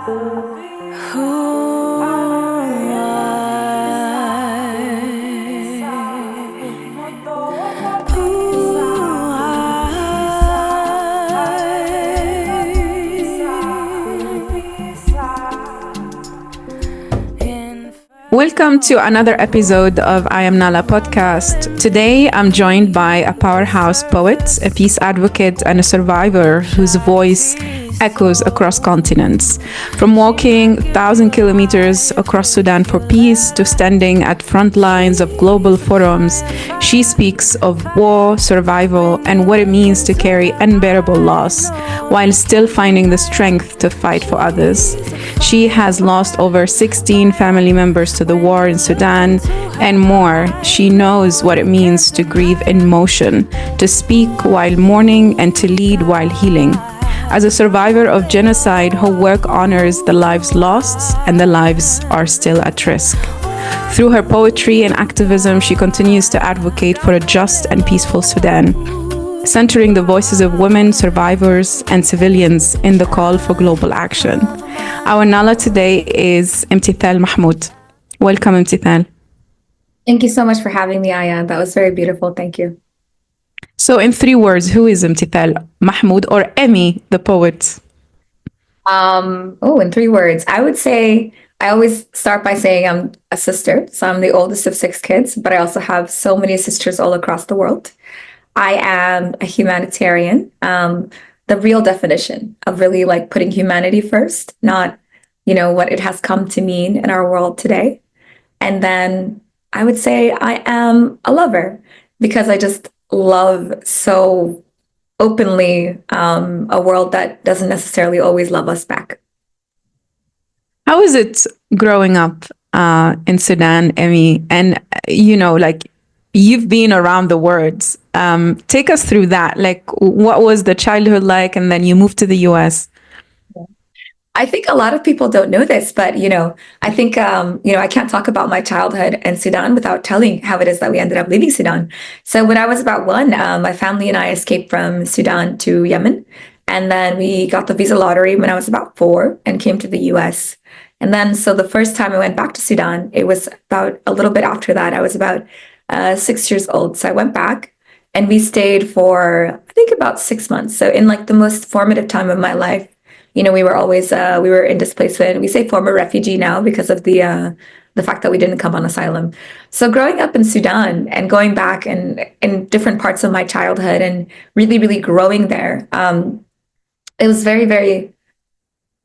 Welcome to another episode of I Am Nala podcast. Today, I'm joined by a powerhouse poet, a peace advocate, and a survivor whose voice echoes across continents. From walking 1,000 kilometers across Sudan for peace to standing at front lines of global forums, she speaks of war, survival, and what it means to carry unbearable loss while still finding the strength to fight for others. She has lost over 16 family members to the war in Sudan and more. She knows what it means to grieve in motion, to speak while mourning, and to lead while healing. As a survivor of genocide, her work honors the lives lost and the lives are still at risk. Through her poetry and activism, she continues to advocate for a just and peaceful Sudan, centering the voices of women, survivors, and civilians in the call for global action. Our Nala today is Emtithal Mahmoud. Welcome, Emtithal. Thank you so much for having me, Aya. That was very beautiful. Thank you. So in 3 words, who is Emtithal Mahmoud or Emmy, the poet? In 3 words, I would say, I always start by saying I'm a sister. So I'm the oldest of 6 kids, but I also have so many sisters all across the world. I am a humanitarian, the real definition of really like putting humanity first, not, what it has come to mean in our world today. And then I would say I am a lover because I just love so openly a world that doesn't necessarily always love us back. How is it growing up in Sudan, Emmy? And, you've been around the words. Take us through that. Like, what was the childhood like? And then you moved to the US. I think a lot of people don't know this, but, I think, I can't talk about my childhood in Sudan without telling how it is that we ended up leaving Sudan. So when I was about 1, my family and I escaped from Sudan to Yemen. And then we got the visa lottery when I was about 4 and came to the US. And then, so the first time I went back to Sudan, it was about a little bit after that. I was about 6 years old. So I went back and we stayed for, I think, about 6 months. So in like the most formative time of my life, we were always, we were in displacement. We say former refugee now because of the fact that we didn't come on asylum. So growing up in Sudan and going back and in different parts of my childhood and really, really growing there, it was very, very,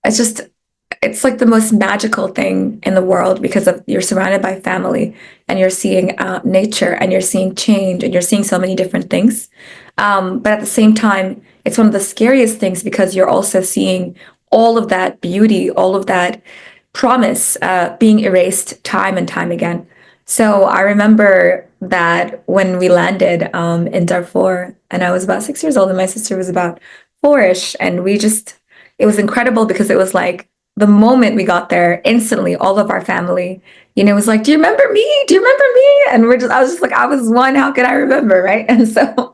it's like the most magical thing in the world because you're surrounded by family and you're seeing nature and you're seeing change and you're seeing so many different things. But at the same time, it's one of the scariest things because you're also seeing all of that beauty, all of that promise being erased time and time again. So I remember that when we landed in Darfur, and I was about 6 years old and my sister was about 4-ish, and it was incredible because it was like, the moment we got there, instantly, all of our family, was like, "Do you remember me? Do you remember me?" And I was just like, I was 1, how could I remember, right? And so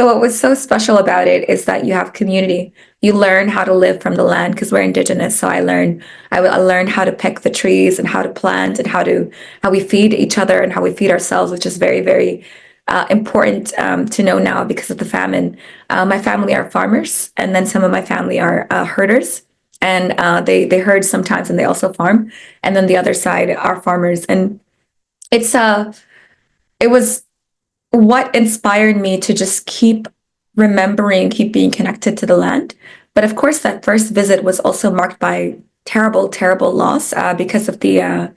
what was so special about it is that you have community. You learn how to live from the land because we're indigenous. So I learned how to pick the trees and how to plant and how we feed each other and how we feed ourselves, which is very, very important to know now because of the famine. My family are farmers, and then some of my family are herders. And they herd sometimes and they also farm. And then the other side are farmers. And it was what inspired me to just keep remembering, keep being connected to the land. But of course, that first visit was also marked by terrible, terrible loss because of this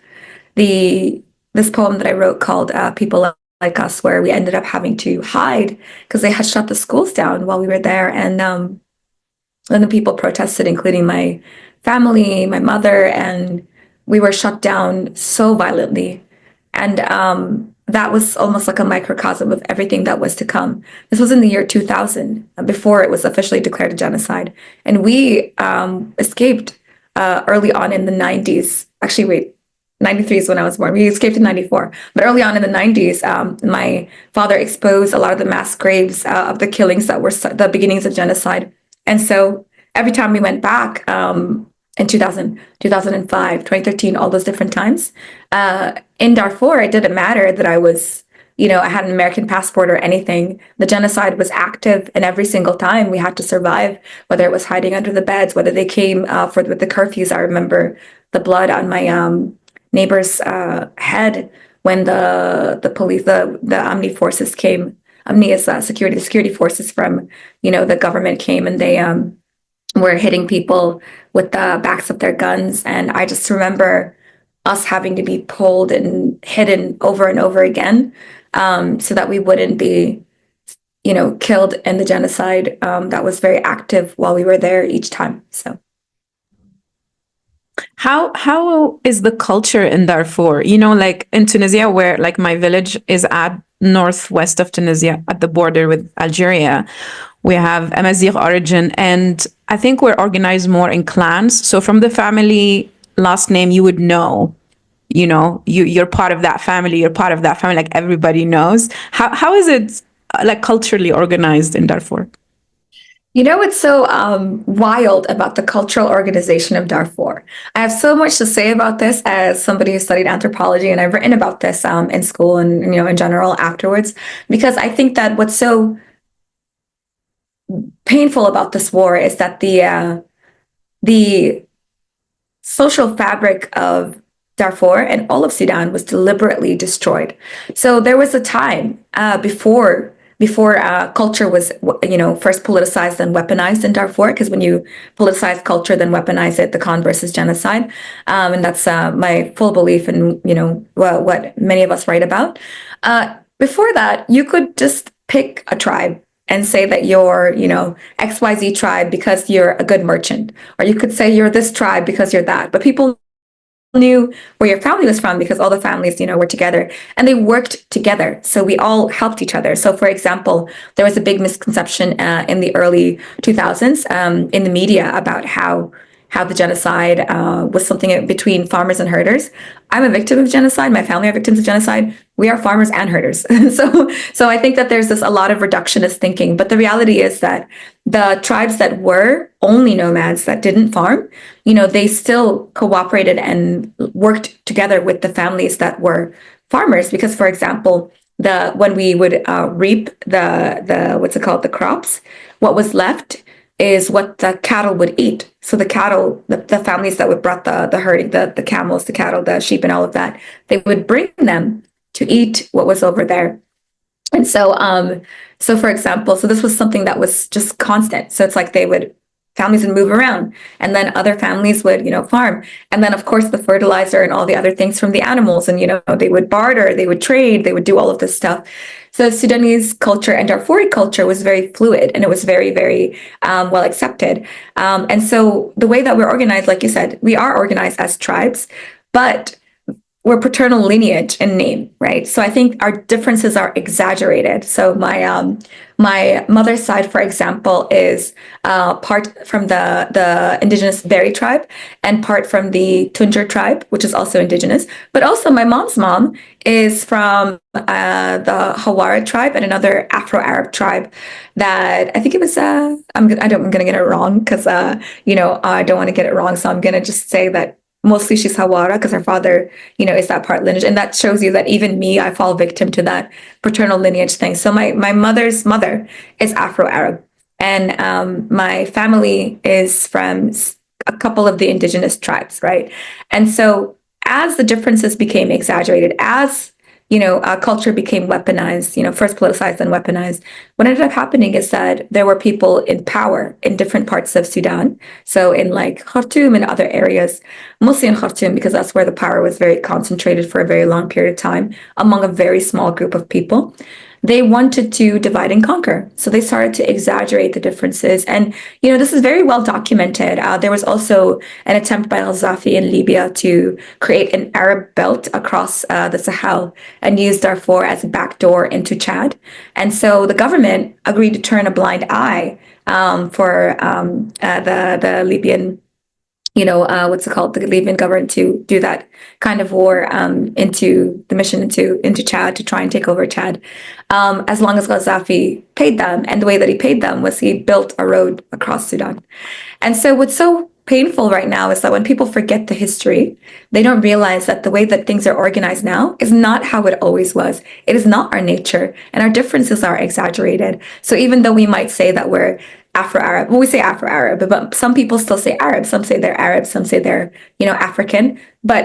poem that I wrote called People Like Us, where we ended up having to hide because they had shut the schools down while we were there. And the people protested, including my family, my mother, and we were shut down so violently. And that was almost like a microcosm of everything that was to come. This was in the year 2000, before it was officially declared a genocide. And we escaped early on in the 90s. Actually, wait, 93 is when I was born. We escaped in 94. But early on in the 90s, my father exposed a lot of the mass graves of the killings that were the beginnings of genocide. And so every time we went back, in 2000, 2005, 2013, all those different times. In Darfur, it didn't matter that I was, I had an American passport or anything. The genocide was active, and every single time we had to survive, whether it was hiding under the beds, whether they came with the curfews. I remember the blood on my neighbor's head when the police, the Amni forces came. Amni is the security forces from, the government came, and they were hitting people with the backs of their guns. And I just remember us having to be pulled and hidden over and over again, so that we wouldn't be, killed in the genocide that was very active while we were there each time. So. How is the culture in Darfur? Like in Tunisia, where like my village is at northwest of Tunisia at the border with Algeria, we have Amazigh origin, and I think we're organized more in clans. So from the family last name, you would know, you're part of that family, you're part of that family, like everybody knows. How is it like culturally organized in Darfur? What's so wild about the cultural organization of Darfur? I have so much to say about this as somebody who studied anthropology, and I've written about this in school and in general afterwards, because I think that what's so painful about this war is that the social fabric of Darfur and all of Sudan was deliberately destroyed. So there was a time before culture was, first politicized and weaponized in Darfur, because when you politicize culture, then weaponize it, the converse is genocide. And that's my full belief in, what many of us write about. Before that, you could just pick a tribe and say that you're, XYZ tribe because you're a good merchant. Or you could say you're this tribe because you're that. But people knew where your family was from because all the families, were together and they worked together. So we all helped each other. So for example, there was a big misconception in the early 2000s in the media about how the genocide was something between farmers and herders. I'm a victim of genocide. My family are victims of genocide. We are farmers and herders. So I think that there's a lot of reductionist thinking. But the reality is that the tribes that were only nomads that didn't farm, they still cooperated and worked together with the families that were farmers. Because, for example, when we would reap the what's it called, the crops, what was left is what the cattle would eat. So the cattle, the families that would brought the herding, the camels, the cattle, the sheep, and all of that, they would bring them to eat what was over there. And so for example, so this was something that was just constant. So it's like families would move around, and then other families would, farm. And then of course the fertilizer and all the other things from the animals, and, they would barter, they would trade, they would do all of this stuff. So Sudanese culture and Darfuri culture was very fluid, and it was very, very well accepted. And so the way that we're organized, like you said, we are organized as tribes, but we're paternal lineage in name, right? So I think our differences are exaggerated. So my mother's side, for example, is part from the indigenous Beri tribe and part from the Tunjer tribe, which is also indigenous. But also my mom's mom is from the Hawara tribe and another Afro-Arab tribe that I think it was, I'm going to get it wrong because, I don't want to get it wrong. So I'm going to just say that mostly she's Hawara because her father, is that part lineage. And that shows you that even me, I fall victim to that paternal lineage thing. So my mother's mother is Afro-Arab. And my family is from a couple of the indigenous tribes, right? And so as the differences became exaggerated, as culture became weaponized, first politicized, then weaponized. What ended up happening is that there were people in power in different parts of Sudan. So in like Khartoum and other areas, mostly in Khartoum, because that's where the power was very concentrated for a very long period of time among a very small group of people. They wanted to divide and conquer. So they started to exaggerate the differences. And, this is very well documented. There was also an attempt by Gaddafi in Libya to create an Arab belt across the Sahel and use Darfur as a backdoor into Chad. And so the government agreed to turn a blind eye for the Libyan the Libyan government to do that kind of war into the mission into Chad to try and take over Chad, as long as Gaddafi paid them. And the way that he paid them was he built a road across Sudan. And so what's so painful right now is that when people forget the history, they don't realize that the way that things are organized now is not how it always was. It is not our nature, and our differences are exaggerated. So even though we might say that we're Afro-Arab, well, we say Afro-Arab, but some people still say Arab. Some say they're Arab, some say they're, African. But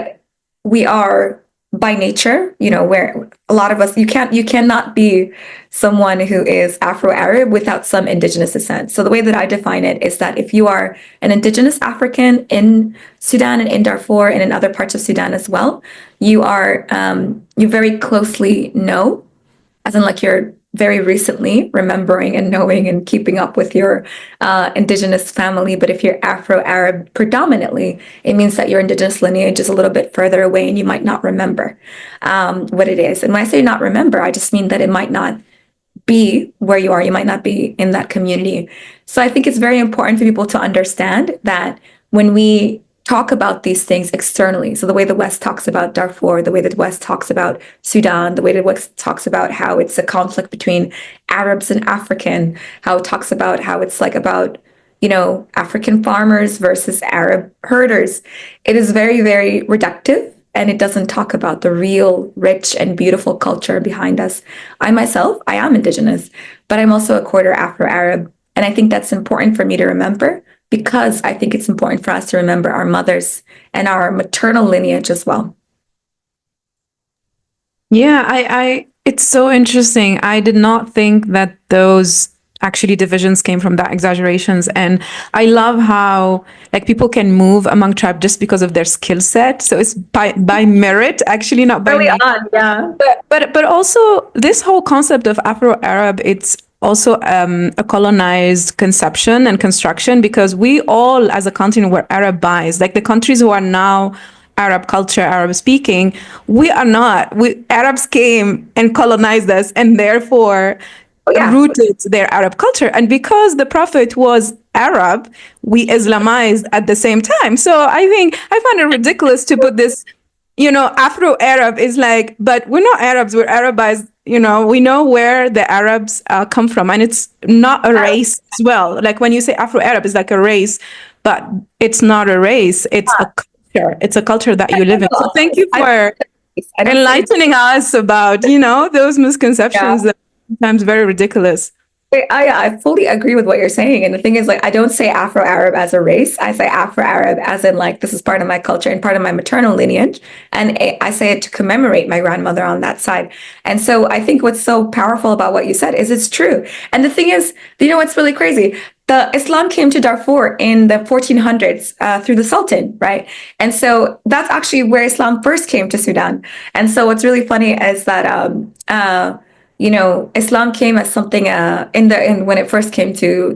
we are by nature, where a lot of us, you cannot be someone who is Afro-Arab without some indigenous descent. So the way that I define it is that if you are an indigenous African in Sudan and in Darfur and in other parts of Sudan as well, you are, you very closely know, as in like you're very recently remembering and knowing and keeping up with your indigenous family. But if you're Afro-Arab predominantly, it means that your indigenous lineage is a little bit further away and you might not remember what it is. And when I say not remember, I just mean that it might not be where you are. You might not be in that community. So I think it's very important for people to understand that when we talk about these things externally. So the way the West talks about Darfur, the way that the West talks about Sudan, the way the West talks about how it's a conflict between Arabs and African, how it talks about how it's like about, African farmers versus Arab herders. It is very, very reductive, and it doesn't talk about the real rich and beautiful culture behind us. I myself, I am indigenous, but I'm also a quarter Afro-Arab. And I think that's important for me to remember, because I think it's important for us to remember our mothers and our maternal lineage as well. Yeah, I it's so interesting. I did not think that those actually divisions came from that exaggerations. And I love how like people can move among tribes just because of their skill set. So it's by merit, actually, not by Early name. on, yeah. But also this whole concept of Afro-Arab, it's also a colonized conception and construction, because we all as a continent were Arabized. Like the countries who are now Arab culture, Arab speaking, we are not. Arabs came and colonized us, and therefore Oh, yeah. rooted their Arab culture. And because the Prophet was Arab, we Islamized at the same time. So I find it ridiculous to put this, Afro-Arab is like, but we're not Arabs, we're Arabized. We know where the Arabs come from, and it's not a race as well. Like when you say Afro-Arab, it's like a race, but it's not a race. It's a culture. It's a culture that you live in. So thank you for enlightening us about, those misconceptions that are sometimes very ridiculous. I fully agree with what you're saying. And the thing is, like, I don't say Afro-Arab as a race. I say Afro-Arab as in, like, this is part of my culture and part of my maternal lineage. And I say it to commemorate my grandmother on that side. And so I think what's so powerful about what you said is it's true. And the thing is, what's really crazy? The Islam came to Darfur in the 1400s through the Sultan, right? And so that's actually where Islam first came to Sudan. And so what's really funny is that Islam came as something when it first came to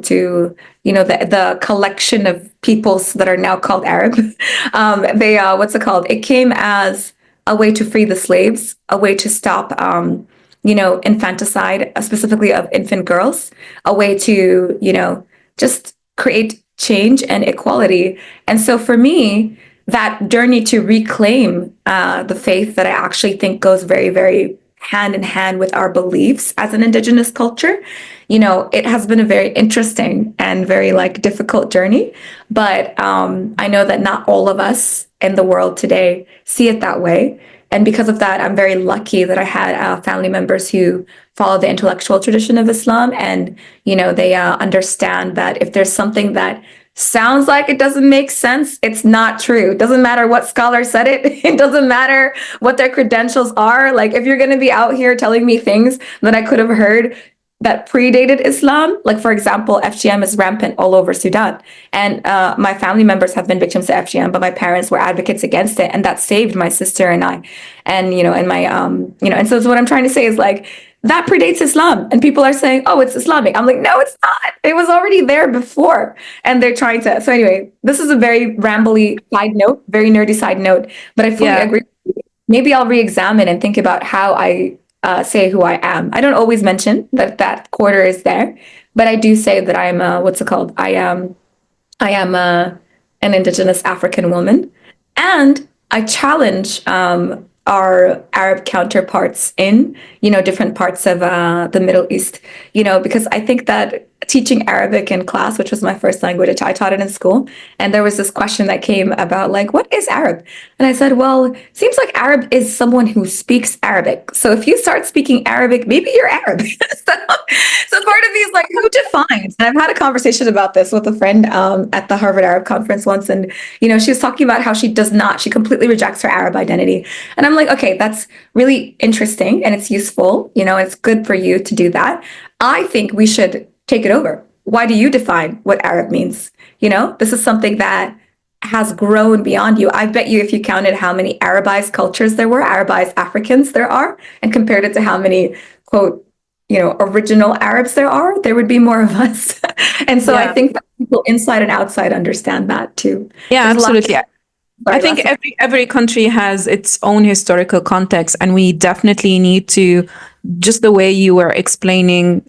the collection of peoples that are now called Arab. It came as a way to free the slaves, a way to stop infanticide, specifically of infant girls, a way to just create change and equality. And so for me, that journey to reclaim the faith that I actually think goes very, very hand in hand with our beliefs as an indigenous culture, it has been a very interesting and very difficult journey. But I know that not all of us in the world today see it that way. And because of that, I'm very lucky that I had family members who follow the intellectual tradition of Islam. And, they understand that if there's something that sounds like it doesn't make sense, it's not true. It doesn't matter what scholar said it. It doesn't matter what their credentials are. Like, if you're going to be out here telling me things that I could have heard that predated Islam, like, for example, FGM is rampant all over Sudan. And my family members have been victims of FGM, but my parents were advocates against it. And that saved my sister and I. And, and so what I'm trying to say is that predates Islam, and people are saying, oh, it's Islamic. I'm like, no, it's not. It was already there before. And they're trying to. So anyway, this is a very rambly side note, very nerdy side note, but I fully agree with you. Maybe I'll re-examine and think about how I say who I am. I don't always mention that quarter is there, but I do say that I'm I am an indigenous African woman, and I challenge our Arab counterparts in different parts of the Middle East, because I think that teaching Arabic in class, which was my first language. I taught it in school. And there was this question that came about, like, what is Arab? And I said, well, it seems like Arab is someone who speaks Arabic. So if you start speaking Arabic, maybe you're Arab. So part of me is like, who defines? And I've had a conversation about this with a friend at the Harvard Arab Conference once. And, she was talking about how she completely rejects her Arab identity. And I'm like, okay, that's really interesting and it's useful. It's good for you to do that. I think we should take it over. Why do you define what Arab means? This is something that has grown beyond you. I bet you if you counted how many Arabized cultures there were, Arabized Africans there are, and compared it to how many, quote, original Arabs there would be more of us. And so I think that people inside and outside understand that too. Yeah, absolutely. I think every country has its own historical context, and we definitely need to, just the way you were explaining,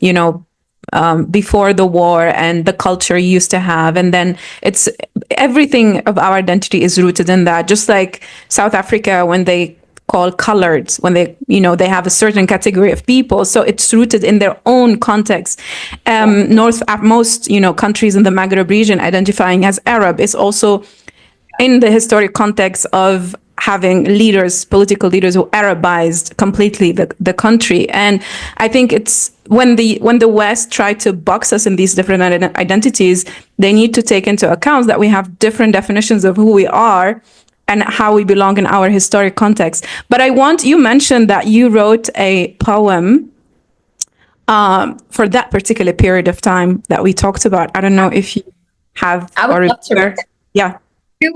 before the war and the culture you used to have, and then it's everything of our identity is rooted in that. Just like South Africa, when they call coloreds, when they have a certain category of people, so it's rooted in their own context. Most countries in the Maghreb region identifying as Arab is also in the historic context of having political leaders who Arabized completely the country. And I think it's when the West tried to box us in these different identities, they need to take into account that we have different definitions of who we are and how we belong in our historic context. But you mentioned that you wrote a poem for that particular period of time that we talked about. I don't know if you have. I would love to. Yeah.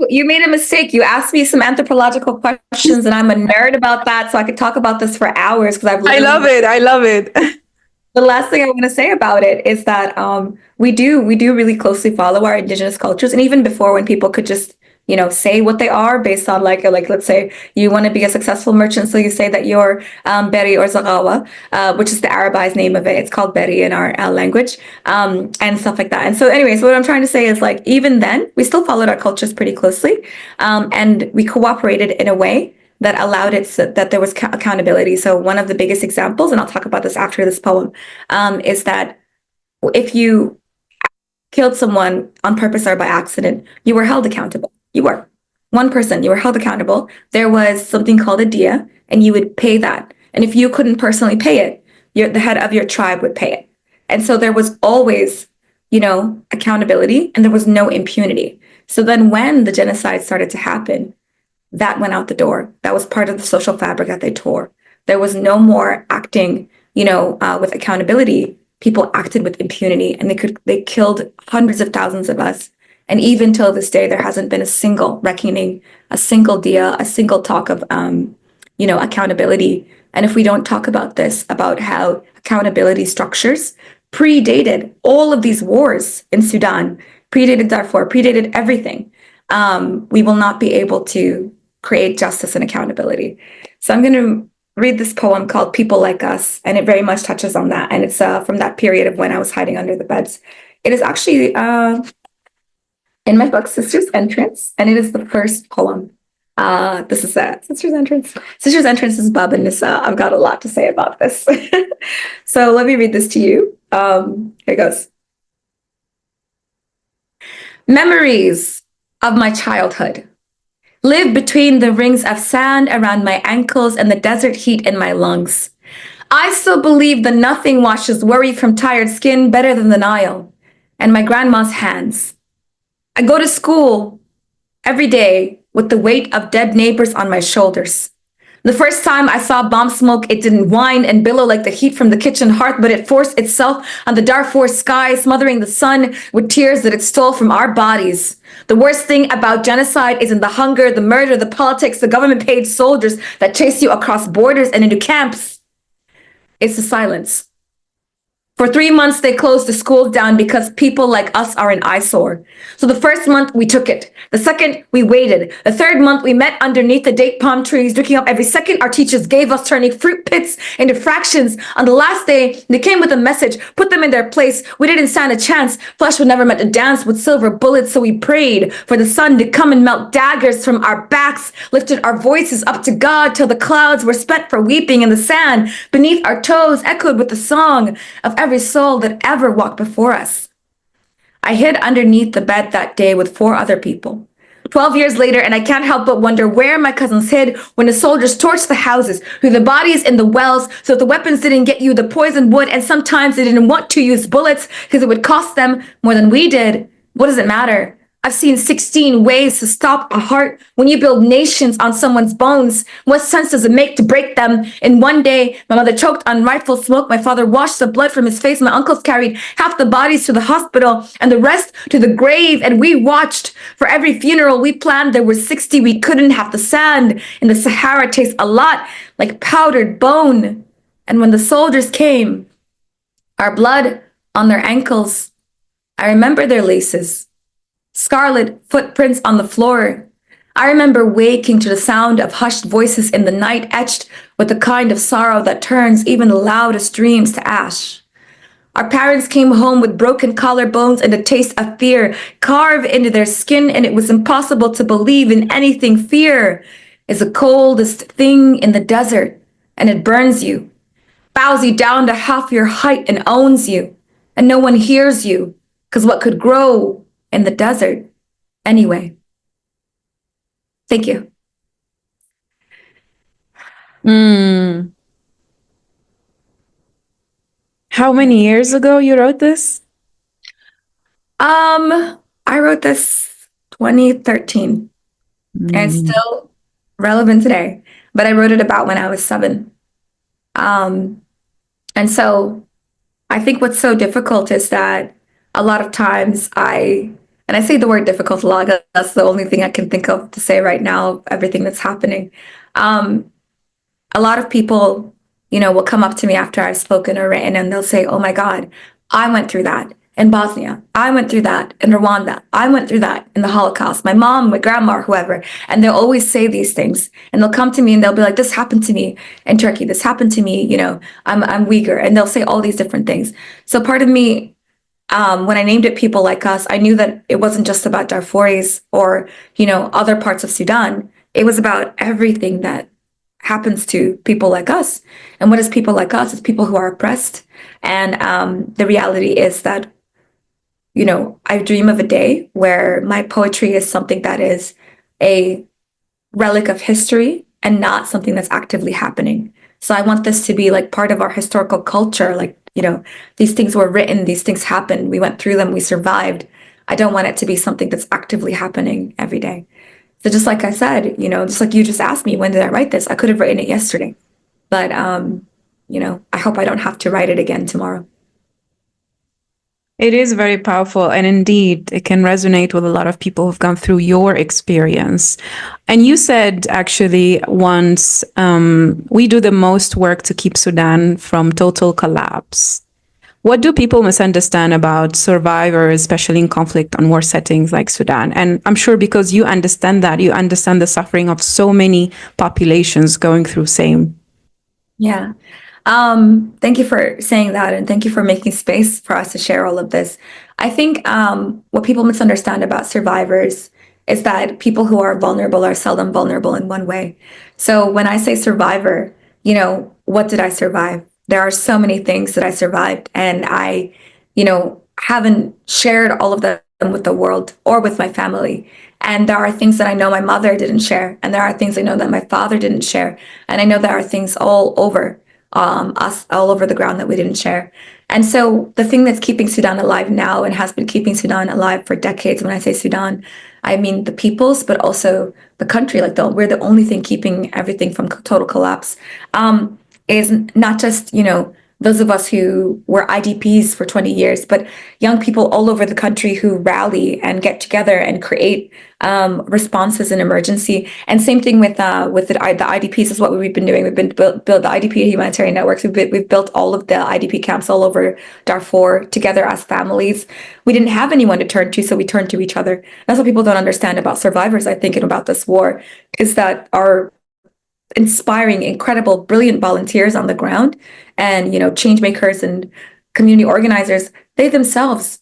You made a mistake. You asked me some anthropological questions, and I'm a nerd about that, so I could talk about this for hours because I love it. The last thing I want to say about it is that we do really closely follow our indigenous cultures, and even before, when people could just say what they are based on like let's say you want to be a successful merchant, so you say that you're Beri or Zagawa, which is the Arabized name of it. It's called Beri in our language, and stuff like that. And so anyways, what I'm trying to say is, like, even then we still followed our cultures pretty closely, and we cooperated in a way that allowed it so that there was accountability. So one of the biggest examples, and I'll talk about this after this poem, is that if you killed someone on purpose or by accident, you were held accountable. You were one person, you were held accountable. There was something called a dia, and you would pay that. And if you couldn't personally pay it, the head of your tribe would pay it. And so there was always, accountability, and there was no impunity. So then when the genocide started to happen, that went out the door. That was part of the social fabric that they tore. There was no more acting, with accountability. People acted with impunity, and they killed hundreds of thousands of us. And even till this day, there hasn't been a single reckoning, a single dia, a single talk of, accountability. And if we don't talk about this, about how accountability structures predated all of these wars in Sudan, predated Darfur, predated everything, we will not be able to create justice and accountability. So I'm going to read this poem called People Like Us, and it very much touches on that. And it's from that period of when I was hiding under the beds. It is actually in my book, Sister's Entrance, and it is the first poem. This is Sister's Entrance. Sister's Entrance is Bab and Nisa. I've got a lot to say about this. So let me read this to you. Here it goes. Memories of my childhood live between the rings of sand around my ankles and the desert heat in my lungs. I still believe that nothing washes worry from tired skin better than the Nile and my grandma's hands. I go to school every day with the weight of dead neighbors on my shoulders. The first time I saw bomb smoke, it didn't whine and billow like the heat from the kitchen hearth, but it forced itself on the Darfur sky, smothering the sun with tears that it stole from our bodies. The worst thing about genocide isn't the hunger, the murder, the politics, the government-paid soldiers that chase you across borders and into camps. It's the silence. For 3 months, they closed the schools down because people like us are an eyesore. So the first month, we took it. The second, we waited. The third month, we met underneath the date palm trees, drinking up every second our teachers gave us, turning fruit pits into fractions. On the last day, they came with a message, put them in their place. We didn't stand a chance. Flesh was never meant to dance with silver bullets, so we prayed for the sun to come and melt daggers from our backs, lifted our voices up to God till the clouds were spent for weeping, and the sand beneath our toes echoed with the song of every soul that ever walked before us. I hid underneath the bed that day with 4 other people. 12 years later, and I can't help but wonder where my cousins hid when the soldiers torched the houses, threw the bodies in the wells so that the weapons didn't get you, the poison would, and sometimes they didn't want to use bullets because it would cost them more than we did. What does it matter? I've seen 16 ways to stop a heart. When you build nations on someone's bones, what sense does it make to break them? In one day, my mother choked on rifle smoke. My father washed the blood from his face. My uncles carried half the bodies to the hospital and the rest to the grave. And we watched. For every funeral we planned, there were 60. We couldn't have the sand in the Sahara taste a lot like powdered bone. And when the soldiers came, our blood on their ankles, I remember their laces. Scarlet footprints on the floor. I remember waking to the sound of hushed voices in the night, etched with the kind of sorrow that turns even the loudest dreams to ash. Our parents came home with broken collarbones and the taste of fear carved into their skin, and it was impossible to believe in anything. Fear is the coldest thing in the desert, and it burns you, bows you down to half your height, and owns you, and no one hears you, because what could grow in the desert anyway. Thank you. How many years ago you wrote this? I wrote this 2013, and it's still relevant today, but I wrote it about when I was 7. And so I think what's so difficult is that a lot of times and I say the word difficult a lot, that's the only thing I can think of to say right now, everything that's happening. A lot of people, will come up to me after I've spoken or written, and they'll say, oh my God, I went through that in Bosnia. I went through that in Rwanda. I went through that in the Holocaust. My mom, my grandma, or whoever. And they'll always say these things. And they'll come to me and they'll be like, this happened to me in Turkey. This happened to me, I'm Uyghur. And they'll say all these different things. So part of me, when I named it People Like Us, I knew that it wasn't just about Darfuris or, other parts of Sudan. It was about everything that happens to people like us. And what is people like us? It's people who are oppressed. And the reality is that, I dream of a day where my poetry is something that is a relic of history and not something that's actively happening. So I want this to be like part of our historical culture, like, these things were written, these things happened, we went through them, we survived. I don't want it to be something that's actively happening every day. So just like I said, just like you just asked me, when did I write this? I could have written it yesterday, but, I hope I don't have to write it again tomorrow. It is very powerful, and indeed, it can resonate with a lot of people who've gone through your experience. And you said actually once, we do the most work to keep Sudan from total collapse. What do people misunderstand about survivors, especially in conflict and war settings like Sudan? And I'm sure because you understand that, you understand the suffering of so many populations going through same. Yeah. Thank you for saying that, and thank you for making space for us to share all of this. I think what people misunderstand about survivors is that people who are vulnerable are seldom vulnerable in one way. So when I say survivor, what did I survive? There are so many things that I survived, and I, haven't shared all of them with the world or with my family. And there are things that I know my mother didn't share, and there are things I know that my father didn't share, and I know there are things all over us, all over the ground that we didn't share. And so the thing that's keeping Sudan alive now and has been keeping Sudan alive for decades, when I say Sudan, I mean the peoples, but also the country, like we're the only thing keeping everything from total collapse, is not just, those of us who were IDPs for 20 years, but young people all over the country who rally and get together and create responses in emergency. And same thing with the IDPs is what we've been doing. We've been build the IDP humanitarian networks. We've built all of the IDP camps all over Darfur together as families. We didn't have anyone to turn to, so we turned to each other. That's what people don't understand about survivors, I think, and about this war, is that our inspiring, incredible, brilliant volunteers on the ground and, change makers and community organizers, they themselves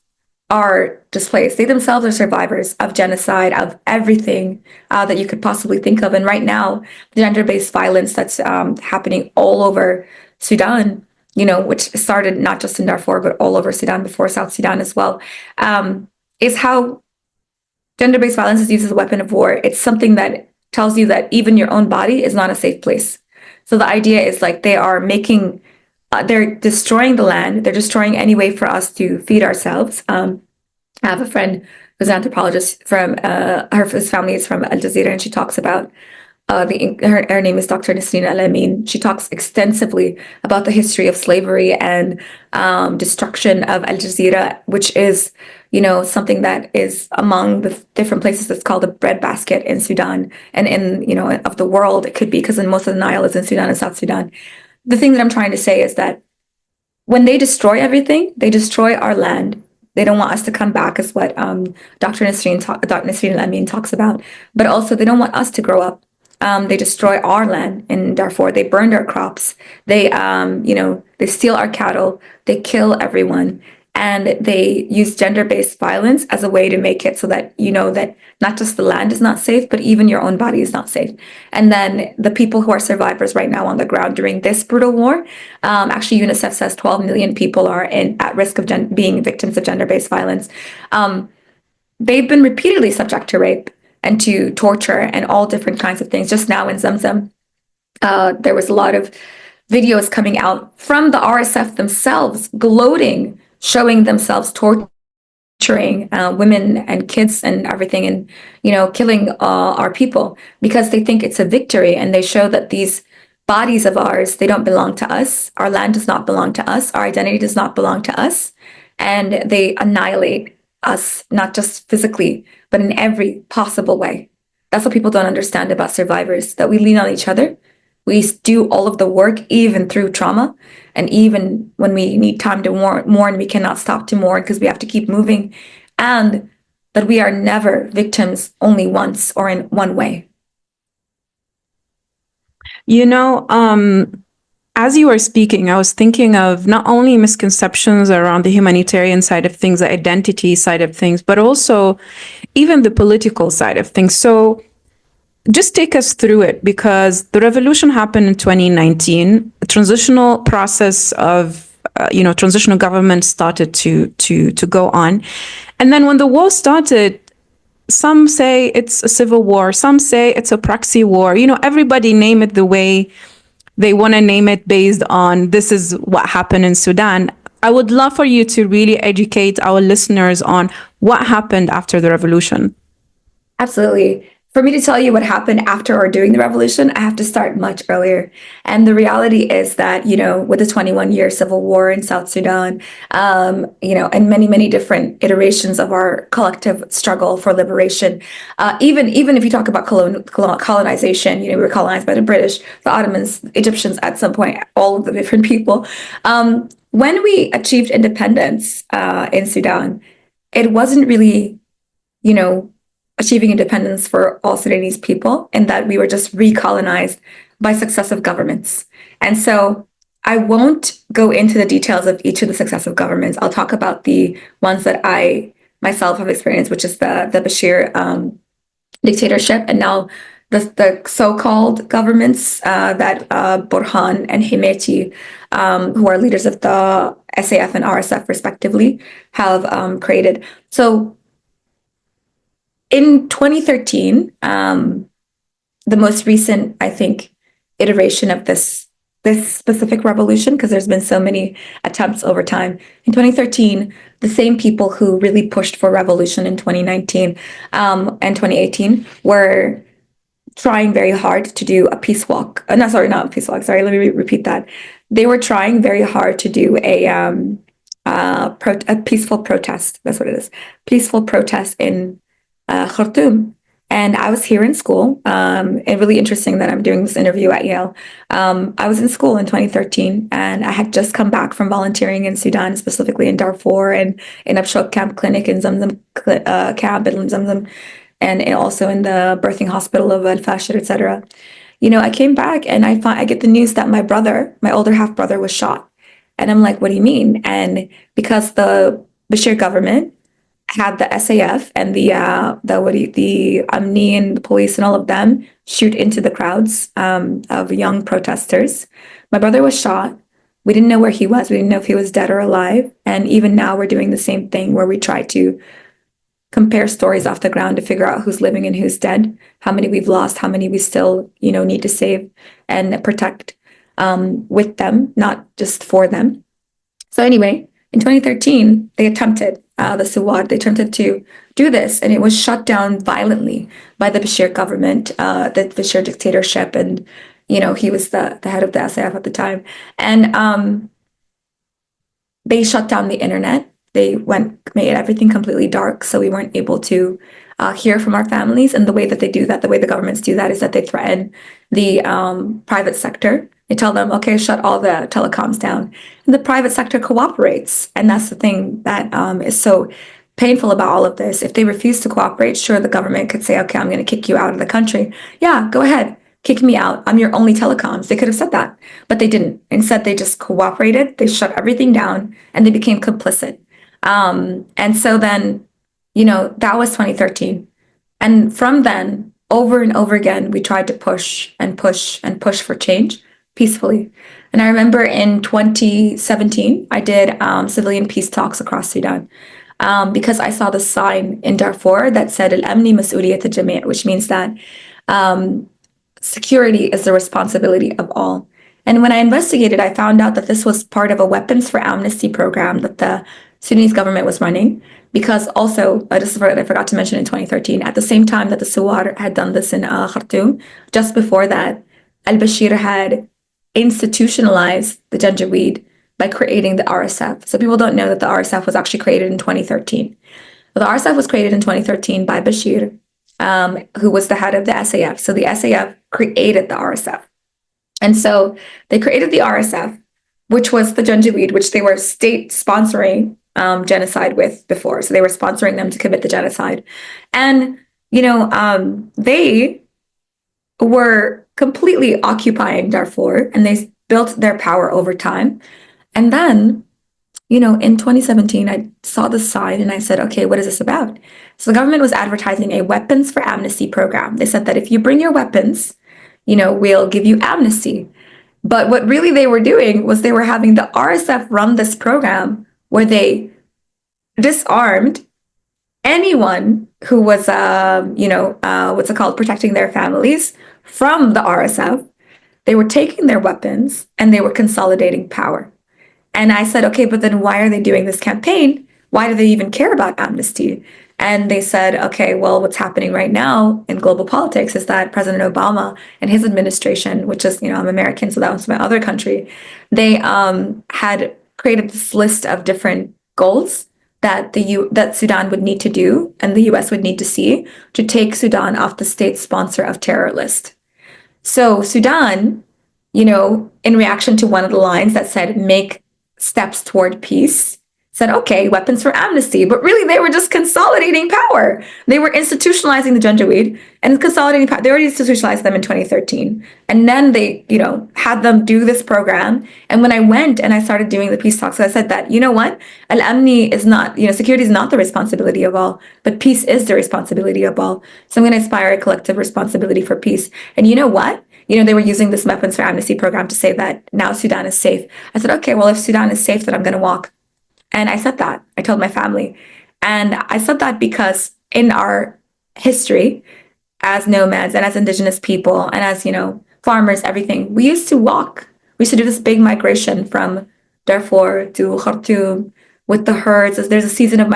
are displaced. They themselves are survivors of genocide, of everything that you could possibly think of. And right now, the gender-based violence that's happening all over Sudan which started not just in Darfur, but all over Sudan before South Sudan as well, is how gender-based violence is used as a weapon of war. It's something that tells you that even your own body is not a safe place. So the idea is like they are making, they're destroying the land. They're destroying any way for us to feed ourselves. I have a friend who's an anthropologist from, his family is from Al Jazeera, and she talks about her name is Dr. Nasreen Al-Amin. She talks extensively about the history of slavery and destruction of Al Jazeera, which is, something that is among the different places that's called a breadbasket in Sudan and of the world. It could be because most of the Nile is in Sudan and South Sudan. The thing that I'm trying to say is that when they destroy everything, they destroy our land. They don't want us to come back, is what Dr. Nasreen Al-Amin talks about. But also, they don't want us to grow up. They destroy our land in Darfur. They burned our crops. They steal our cattle. They kill everyone. And they use gender-based violence as a way to make it so that that not just the land is not safe, but even your own body is not safe. And then the people who are survivors right now on the ground during this brutal war, actually UNICEF says 12 million people are at risk of being victims of gender-based violence. They've been repeatedly subject to rape and to torture and all different kinds of things. Just now in Zamzam, there was a lot of videos coming out from the RSF themselves, gloating, showing themselves torturing women and kids and everything, and killing our people because they think it's a victory, and they show that these bodies of ours, they don't belong to us. Our land does not belong to us. Our identity does not belong to us, and they annihilate us, not just physically, but in every possible way. That's what people don't understand about survivors, that we lean on each other. We do all of the work, even through trauma. And even when we need time to mourn, we cannot stop to mourn because we have to keep moving. And that we are never victims only once or in one way. As you were speaking, I was thinking of not only misconceptions around the humanitarian side of things, the identity side of things, but also even the political side of things. So just take us through it, because the revolution happened in 2019. A transitional process of, transitional government started to go on. And then when the war started, some say it's a civil war, some say it's a proxy war. Everybody name it the way they want to name it based on this is what happened in Sudan. I would love for you to really educate our listeners on what happened after the revolution. Absolutely. For me to tell you what happened after or during the revolution, I have to start much earlier. And the reality is that, with the 21-year civil war in South Sudan, and many, many different iterations of our collective struggle for liberation, even if you talk about colonization, we were colonized by the British, the Ottomans, Egyptians at some point, all of the different people. When we achieved independence in Sudan, it wasn't really, achieving independence for all Sudanese people, and that we were just recolonized by successive governments. And so I won't go into the details of each of the successive governments. I'll talk about the ones that I myself have experienced, which is the Bashir dictatorship, and now the so-called governments that Burhan and Hemeti, who are leaders of the SAF and RSF respectively, have created. So in 2013, the most recent, I think, iteration of this specific revolution, because there's been so many attempts over time. In 2013, the same people who really pushed for revolution in 2019 and 2018 were trying very hard to do a peace walk. Not a peace walk. Sorry, let me repeat that. They were trying very hard to do a peaceful protest. That's what it is. Peaceful protest in Khartoum. And I was here in school. And really interesting that I'm doing this interview at Yale. I was in school in 2013, and I had just come back from volunteering in Sudan, specifically in Darfur and in Abshok Camp Clinic in Zamzam Camp in Zamzam, and also in the birthing hospital of Al Fashir, etc. I came back and I get the news that my older half brother, was shot. And I'm like, what do you mean? And because the Bashir government had the SAF and the Amni and the police and all of them shoot into the crowds of young protesters. My brother was shot. We didn't know where he was. We didn't know if he was dead or alive. And even now we're doing the same thing where we try to compare stories off the ground to figure out who's living and who's dead, how many we've lost, how many we still, need to save and protect with them, not just for them. So anyway, in 2013, they attempted, the Suwad, they attempted to do this, and it was shut down violently by the Bashir government, the Bashir dictatorship, and, he was the head of the SAF at the time. And they shut down the internet. They made everything completely dark, so we weren't able to hear from our families. And the way that they do that, the way the governments do that, is that they threaten the private sector. They tell them, okay, shut all the telecoms down. And the private sector cooperates. And that's the thing that is so painful about all of this. If they refuse to cooperate, sure, the government could say, okay, I'm going to kick you out of the country. Yeah, go ahead. Kick me out. I'm your only telecoms. They could have said that, but they didn't. Instead, they just cooperated. They shut everything down and they became complicit. And so then, that was 2013. And from then, over and over again, we tried to push and push and push for change peacefully. And I remember in 2017, I did civilian peace talks across Sudan because I saw the sign in Darfur that said Al-Amni Mas'uliyat al-Jami', which means that security is the responsibility of all. And when I investigated, I found out that this was part of a weapons for amnesty program that the Sudanese government was running. Because also, this is what I forgot to mention in 2013, at the same time that the Suwar had done this in Khartoum, just before that, al-Bashir had institutionalized the Janjaweed by creating the RSF. So people don't know that the RSF was actually created in 2013. Well, the RSF was created in 2013 by Bashir, who was the head of the SAF. So the SAF created the RSF. And so they created the RSF, which was the Janjaweed, which they were state sponsoring genocide with before. So they were sponsoring them to commit the genocide. And, they were completely occupying Darfur, and they built their power over time. And then, in 2017, I saw the sign and I said, okay, what is this about? So the government was advertising a weapons for amnesty program. They said that if you bring your weapons, we'll give you amnesty. But what really they were doing was they were having the RSF run this program where they disarmed anyone who was, protecting their families from the RSF. They were taking their weapons and they were consolidating power. And I said, okay, but then why are they doing this campaign? Why do they even care about amnesty? And they said, okay, well, what's happening right now in global politics is that President Obama and his administration, which is, I'm American, so that was my other country, they had created this list of different goals that that Sudan would need to do and the US would need to see to take Sudan off the state sponsor of terror list. So Sudan, in reaction to one of the lines that said, make steps toward peace, said, okay, weapons for amnesty. But really, they were just consolidating power. They were institutionalizing the Janjaweed and consolidating power. They already institutionalized them in 2013. And then they, had them do this program. And when I went and I started doing the peace talks, I said that, what? Al-Amni is not, security is not the responsibility of all, but peace is the responsibility of all. So I'm going to inspire a collective responsibility for peace. And you know what? They were using this weapons for amnesty program to say that now Sudan is safe. I said, okay, well, if Sudan is safe, then I'm going to walk. And I said that. I told my family. And I said that because in our history as nomads and as indigenous people and as, farmers, everything, we used to walk. We used to do this big migration from Darfur to Khartoum with the herds. There's a season of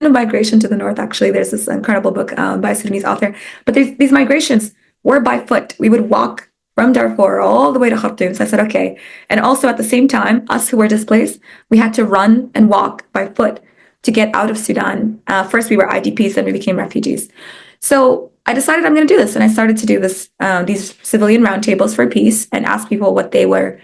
migration to the north, actually. There's this incredible book by a Sudanese author. But these migrations were by foot. We would walk from Darfur all the way to Khartoum. So I said, okay. And also at the same time, us who were displaced, we had to run and walk by foot to get out of Sudan. First we were IDPs, then we became refugees. So I decided I'm going to do this. And I started to do this, these civilian roundtables for peace and ask people what they were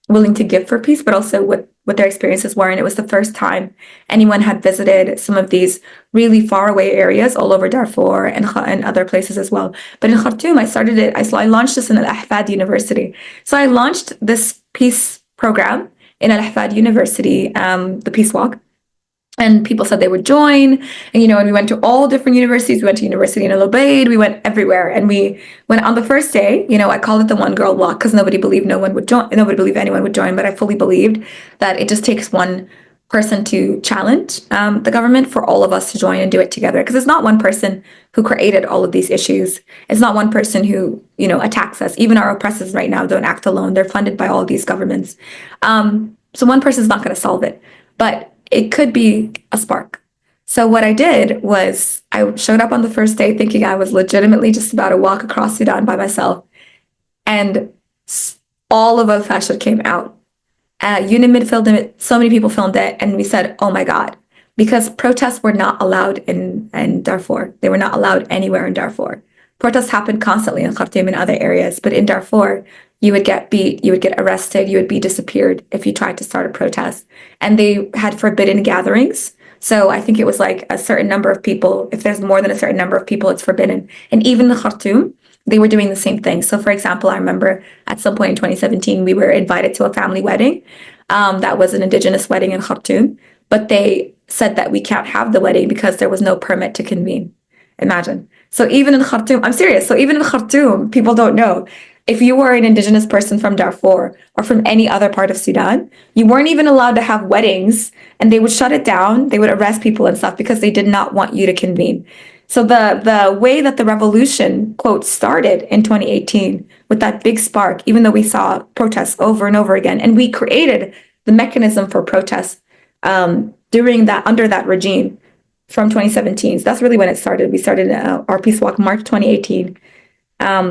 willing to give for peace, but also what their experiences were. And it was the first time anyone had visited some of these really far away areas all over Darfur and other places as well. But in Khartoum, I launched this in Al-Ahfad University. So I launched this peace program in Al-Ahfad University, the Peace Walk. And people said they would join, and and we went to all different universities. We went to university in Al Ubaid. We went everywhere, and we went on the first day. I called it the one girl walk because nobody believed no one would join. Nobody believed anyone would join, but I fully believed that it just takes one person to challenge the government for all of us to join and do it together. Because it's not one person who created all of these issues. It's not one person who attacks us. Even our oppressors right now don't act alone. They're funded by all of these governments. So one person is not going to solve it, but it could be a spark. So what I did was I showed up on the first day thinking I was legitimately just about to walk across Sudan by myself. And all of Al-Fashir came out. Unimid filmed it. So many people filmed it. And we said, oh my God, because protests were not allowed in Darfur. They were not allowed anywhere in Darfur. Protests happened constantly in Khartoum and other areas. But in Darfur, you would get beat, you would get arrested, you would be disappeared if you tried to start a protest. And they had forbidden gatherings. So I think it was like a certain number of people. If there's more than a certain number of people, it's forbidden. And even in Khartoum, they were doing the same thing. So for example, I remember at some point in 2017, we were invited to a family wedding. That was an indigenous wedding in Khartoum. But they said that we can't have the wedding because there was no permit to convene. Imagine. So even in Khartoum, I'm serious. So even in Khartoum, people don't know. If you were an indigenous person from Darfur or from any other part of Sudan, you weren't even allowed to have weddings, and they would shut it down. They would arrest people and stuff because they did not want you to convene. So the way that the revolution, quote, started in 2018 with that big spark, even though we saw protests over and over again, and we created the mechanism for protests under that regime from 2017. So that's really when it started. We started our peace walk March 2018.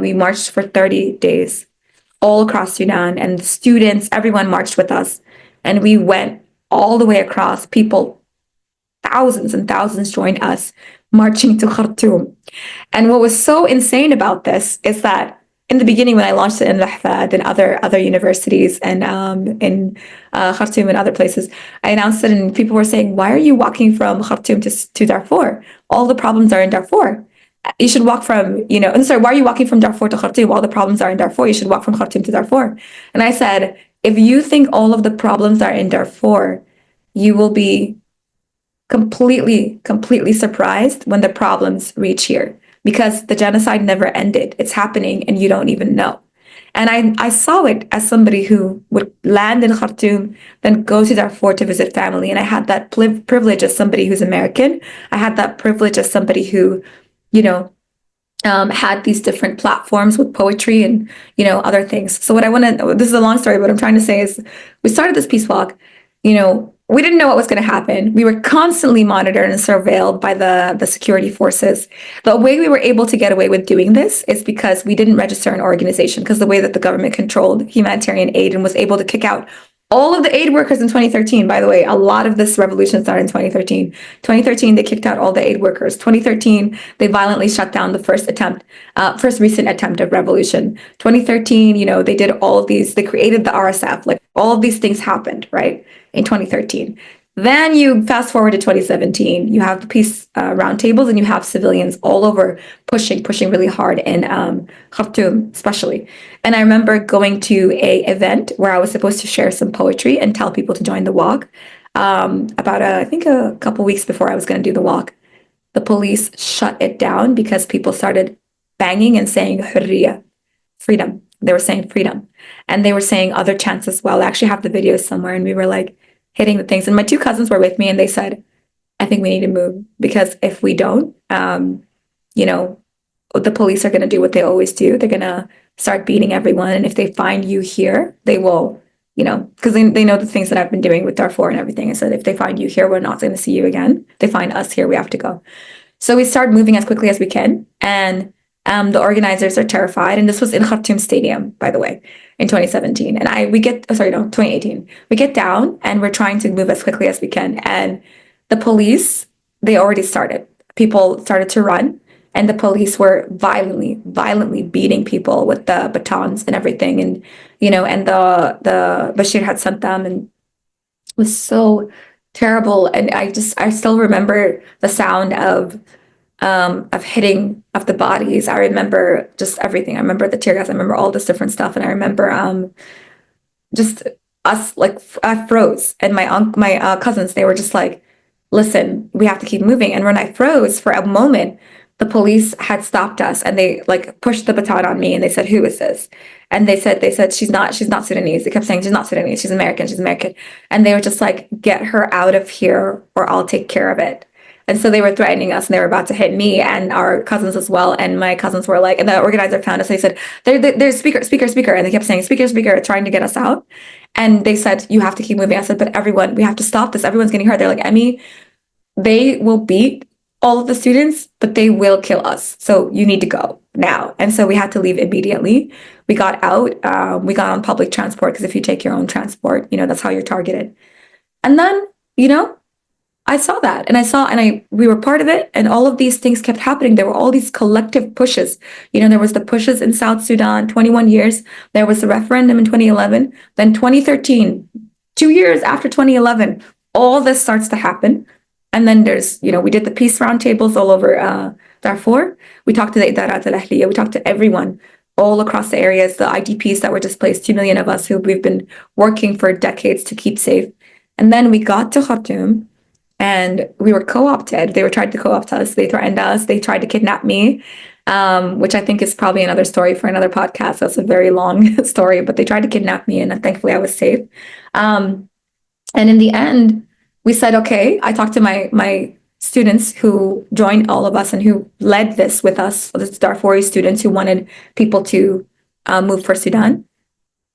We marched for 30 days all across Sudan, and the students, everyone marched with us. And we went all the way across. People, thousands and thousands joined us marching to Khartoum. And what was so insane about this is that in the beginning, when I launched it in Lahfad and other universities and in Khartoum and other places, I announced it, and people were saying, why are you walking from Khartoum to Darfur? All the problems are in Darfur. You should walk from, why are you walking from Darfur to Khartoum? All the problems are in Darfur. You should walk from Khartoum to Darfur. And I said, if you think all of the problems are in Darfur, you will be completely surprised when the problems reach here, because the genocide never ended. It's happening and you don't even know. And I saw it as somebody who would land in Khartoum, then go to Darfur to visit family. And I had that privilege as somebody who's American. I had that privilege as somebody who had these different platforms with poetry and, other things. So this is a long story, but what I'm trying to say is we started this peace walk, we didn't know what was going to happen. We were constantly monitored and surveilled by the security forces. The way we were able to get away with doing this is because we didn't register an organization, because the way that the government controlled humanitarian aid and was able to kick out all of the aid workers in 2013, by the way, a lot of this revolution started in 2013. 2013, they kicked out all the aid workers. 2013, they violently shut down the first recent attempt of revolution. 2013, they did all of these, they created the RSF, like all of these things happened, right, in 2013. Then you fast forward to 2017, you have the peace roundtables, and you have civilians all over pushing really hard in Khartoum, especially. And I remember going to a event where I was supposed to share some poetry and tell people to join the walk. I think a couple weeks before I was going to do the walk, the police shut it down because people started banging and saying hurriya, freedom. They were saying freedom, and they were saying other chants as well. I actually have the videos somewhere, and we were like hitting the things. And my two cousins were with me, and they said, I think we need to move, because if we don't, the police are going to do what they always do. They're going to start beating everyone. And if they find you here, they will, because they know the things that I've been doing with Darfur and everything. I said, if they find you here, we're not going to see you again. If they find us here, we have to go. So we start moving as quickly as we can. And the organizers are terrified. And this was in Khartoum Stadium, by the way, in 2017. And 2018. We get down and we're trying to move as quickly as we can. And the police, they already started. People started to run, and the police were violently beating people with the batons and everything. And, and the Bashir had sent them, and it was so terrible. And I still remember the sound of hitting of the bodies. I remember just everything. I remember the tear gas. I remember all this different stuff. And I remember just us, like, I froze. And my cousins, they were just like, listen, we have to keep moving. And when I froze for a moment, the police had stopped us and they like pushed the baton on me and they said, who is this? And they said, she's not Sudanese. They kept saying, she's not Sudanese. She's American. She's American. And they were just like, get her out of here or I'll take care of it. And so they were threatening us and they were about to hit me and our cousins as well. And my cousins were like, and the organizer found us. They said, there's speaker, speaker, speaker. And they kept saying, speaker, speaker, trying to get us out. And they said, you have to keep moving. I said, but everyone, we have to stop this. Everyone's getting hurt. They're like, Emmy, they will beat all of the students, but they will kill us. So you need to go now. And so we had to leave immediately. We got out. We got on public transport because if you take your own transport, that's how you're targeted. And then, I saw that and we were part of it. And all of these things kept happening. There were all these collective pushes. There was the pushes in South Sudan, 21 years. There was the referendum in 2011. Then 2013, 2 years after 2011, all this starts to happen. And then there's, we did the peace roundtables all over Darfur. We talked to the Idarat al-Ahliya. We talked to everyone all across the areas, the IDPs that were displaced, 2 million of us who we've been working for decades to keep safe. And then we got to Khartoum and we were co-opted. They were trying to co-opt us. They threatened us. They tried to kidnap me, which I think is probably another story for another podcast. That's a very long story, but they tried to kidnap me and thankfully I was safe. And in the end, we said, okay, I talked to my students who joined all of us and who led this with us, this Darfuri students who wanted people to move for Sudan.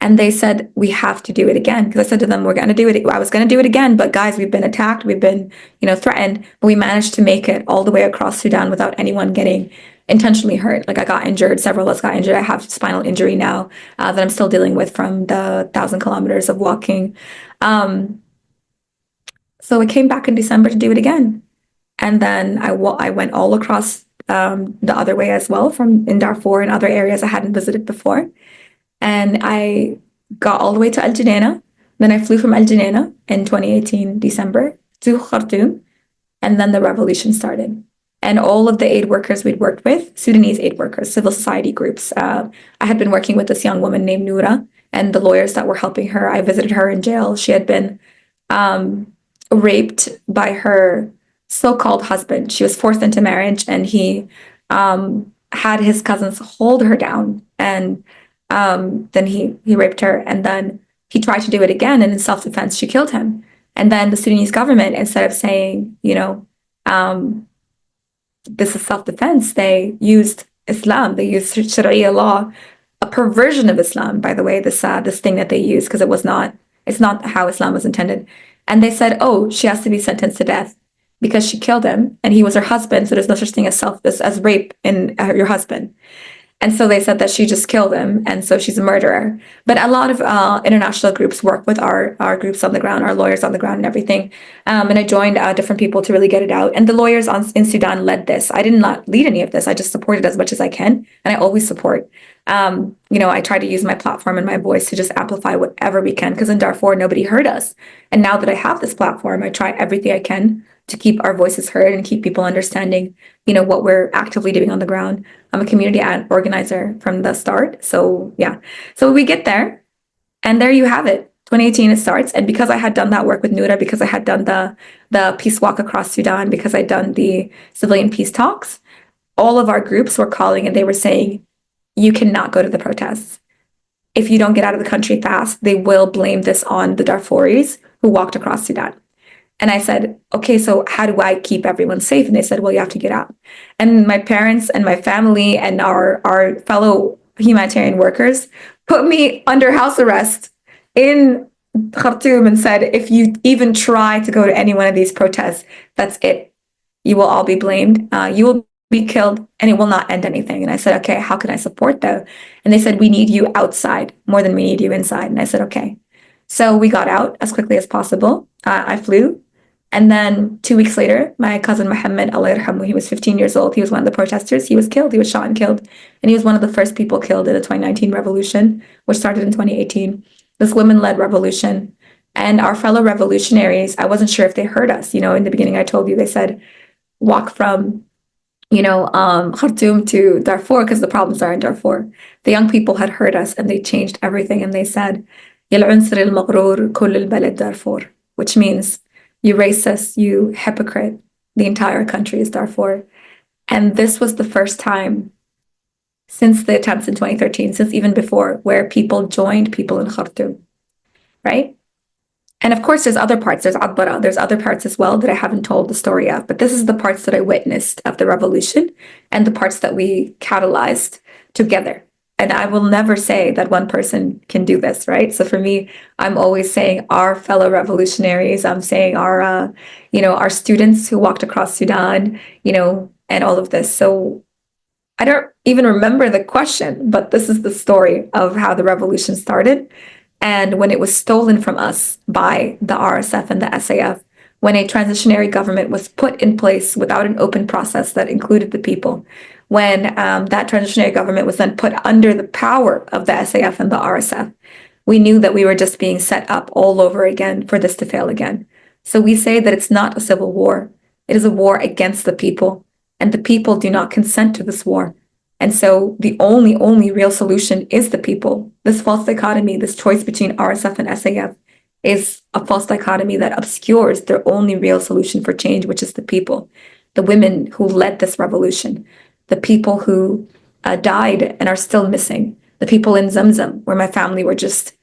And they said, we have to do it again. Because I said to them, we're going to do it. I was going to do it again. But guys, we've been attacked. We've been, threatened. But we managed to make it all the way across Sudan without anyone getting intentionally hurt. Like I got injured. Several of us got injured. I have spinal injury now that I'm still dealing with from the 1,000 kilometers of walking. So I came back in December to do it again. And then I went all across the other way as well, from in Darfur and other areas I hadn't visited before. And I got all the way to Al Junaina. Then I flew from Al Junaina in 2018, December, to Khartoum. And then the revolution started. And all of the aid workers we'd worked with, Sudanese aid workers, civil society groups. I had been working with this young woman named Noura and the lawyers that were helping her. I visited her in jail. She had been raped by her so-called husband. She was forced into marriage and he had his cousins hold her down and then he raped her and then he tried to do it again and in self-defense she killed him. And then the Sudanese government, instead of saying, this is self-defense, they used Islam, they used Sharia law, a perversion of Islam, by the way, this thing that they used, because it's not how Islam was intended. And they said, oh, she has to be sentenced to death because she killed him and he was her husband. So there's no such thing as rape in your husband. And so they said that she just killed him. And so she's a murderer. But a lot of international groups work with our groups on the ground, our lawyers on the ground and everything. And I joined different people to really get it out. And the lawyers in Sudan led this. I did not lead any of this. I just supported as much as I can. And I always support. I try to use my platform and my voice to just amplify whatever we can. Because in Darfur, nobody heard us. And now that I have this platform, I try everything I can to keep our voices heard and keep people understanding, what we're actively doing on the ground. I'm a community organizer from the start. So yeah, so we get there and there you have it. 2018 it starts. And because I had done that work with Noura, because I had done the peace walk across Sudan, because I'd done the civilian peace talks, all of our groups were calling and they were saying, you cannot go to the protests. If you don't get out of the country fast, they will blame this on the Darfuris who walked across Sudan. And I said, okay, so how do I keep everyone safe? And they said, well, you have to get out. And my parents and my family and our fellow humanitarian workers put me under house arrest in Khartoum and said, if you even try to go to any one of these protests, that's it. You will all be blamed. You will be killed and it will not end anything. And I said, okay, how can I support though? And they said, we need you outside more than we need you inside. And I said, okay. So we got out as quickly as possible. I flew. And then 2 weeks later, my cousin Mohammed, Allah yarhamu, he was 15 years old. He was one of the protesters. He was killed. He was shot and killed. And he was one of the first people killed in the 2019 revolution, which started in 2018. This women-led revolution. And our fellow revolutionaries, I wasn't sure if they heard us. In the beginning, I told you, they said, walk from, Khartoum to Darfur because the problems are in Darfur. The young people had heard us and they changed everything. And they said, which means You racist, you hypocrite. The entire country is Darfur. And this was the first time since the attempts in 2013, since even before, where people joined people in Khartoum, right? And of course, there's other parts. There's Adbara. There's other parts as well that I haven't told the story of. But this is the parts that I witnessed of the revolution and the parts that we catalyzed together. And I will never say that one person can do this, right? So for me, I'm always saying our fellow revolutionaries. I'm saying our, our students who walked across Sudan, and all of this. So I don't even remember the question, but this is the story of how the revolution started. And when it was stolen from us by the RSF and the SAF, when a transitionary government was put in place without an open process that included the people, when that transitionary government was then put under the power of the SAF and the RSF, we knew that we were just being set up all over again for this to fail again. So we say that it's not a civil war. It is a war against the people, and the people do not consent to this war. And so the only real solution is the people. This false dichotomy, this choice between RSF and SAF is a false dichotomy that obscures their only real solution for change, which is the people, the women who led this revolution, the people who died and are still missing, the people in Zamzam, where my family were just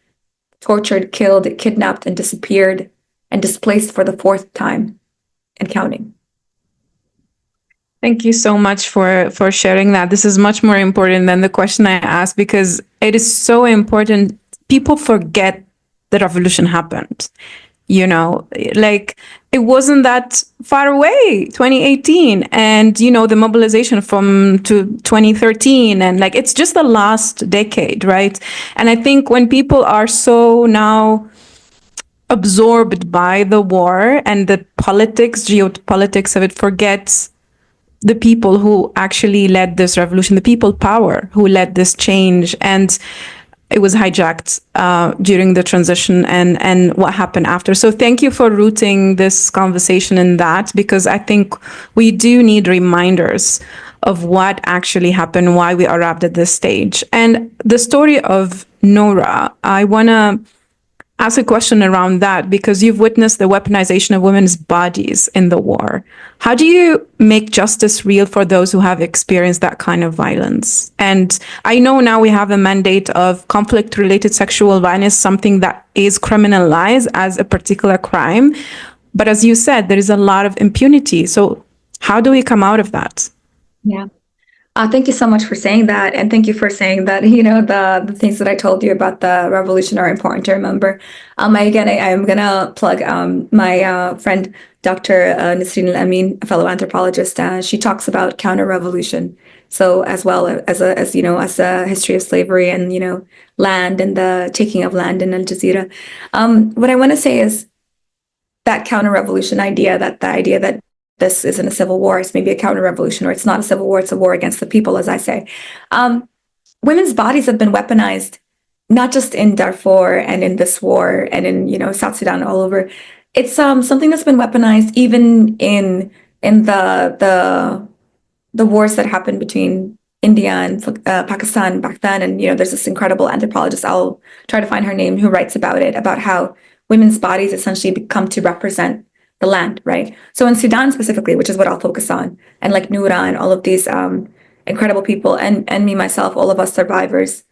tortured, killed, kidnapped, and disappeared and displaced for the fourth time and counting. Thank you so much for sharing that. This is much more important than the question I asked, because it is so important. People forget the revolution happened. Like it wasn't that far away, 2018, and the mobilization from to 2013, and like it's just the last decade, right? And I think when people are so now absorbed by the war and the politics, geopolitics of it, forgets the people who actually led this revolution, the people power who led this change, and it was hijacked during the transition and what happened after. So thank you for rooting this conversation in that, because I think we do need reminders of what actually happened, why we arrived at this stage. And the story of Nora, I want to ask a question around that, because you've witnessed the weaponization of women's bodies in the war. How do you make justice real for those who have experienced that kind of violence? And I know now we have a mandate of conflict-related sexual violence, something that is criminalized as a particular crime. But as you said, there is a lot of impunity. So how do we come out of that? Yeah. Thank you so much for saying that. And thank you for saying that, the things that I told you about the revolution are important to remember. I'm going to plug my friend, Dr. Nasreen Al-Amin, a fellow anthropologist. She talks about counter-revolution. So as well as a history of slavery and, land and the taking of land in Al Jazeera. What I want to say is that counter-revolution idea, that the idea that this isn't a civil war, it's maybe a counter-revolution, or it's not a civil war, it's a war against the people, as I say. Women's bodies have been weaponized, not just in Darfur and in this war and in, South Sudan, all over. It's something that's been weaponized even in the wars that happened between India and Pakistan back then. And, there's this incredible anthropologist, I'll try to find her name, who writes about it, about how women's bodies essentially become to represent the land, right? So in Sudan specifically, which is what I'll focus on, and like Noura and all of these incredible people, and me myself, all of us survivors,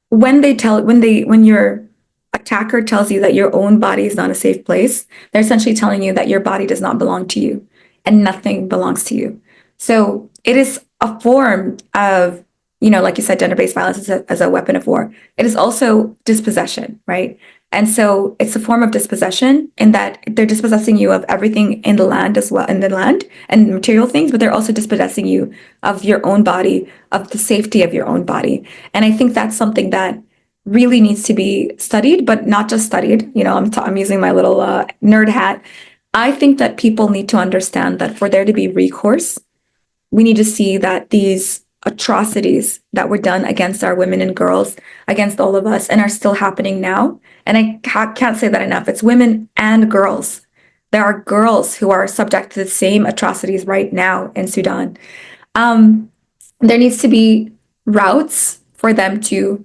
when your attacker tells you that your own body is not a safe place, they're essentially telling you that your body does not belong to you and nothing belongs to you. So it is a form of, like you said, gender-based violence as a weapon of war. It is also dispossession, right? And so it's a form of dispossession in that they're dispossessing you of everything in the land as well, in the land and material things, but they're also dispossessing you of your own body, of the safety of your own body. And I think that's something that really needs to be studied, but not just studied. I'm using my little nerd hat. I think that people need to understand that for there to be recourse, we need to see that these atrocities that were done against our women and girls, against all of us, and are still happening now. And I can't say that enough. It's women and girls. There are girls who are subject to the same atrocities right now in Sudan. There needs to be routes for them to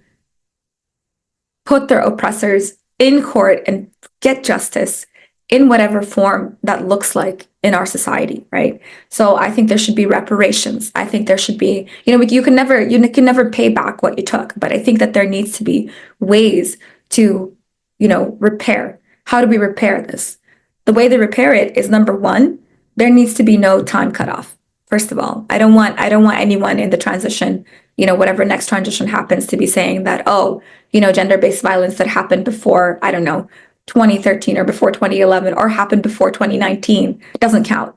put their oppressors in court and get justice in whatever form that looks like in our society, right? So I think there should be reparations. I think there should be, you can never pay back what you took, but I think that there needs to be ways to, repair. How do we repair this? The way they repair it is, number one, there needs to be no time cutoff. First of all, I don't want anyone in the transition, whatever next transition happens, to be saying that, oh, gender-based violence that happened before, I don't know, 2013 or before 2011 or happened before 2019 doesn't count,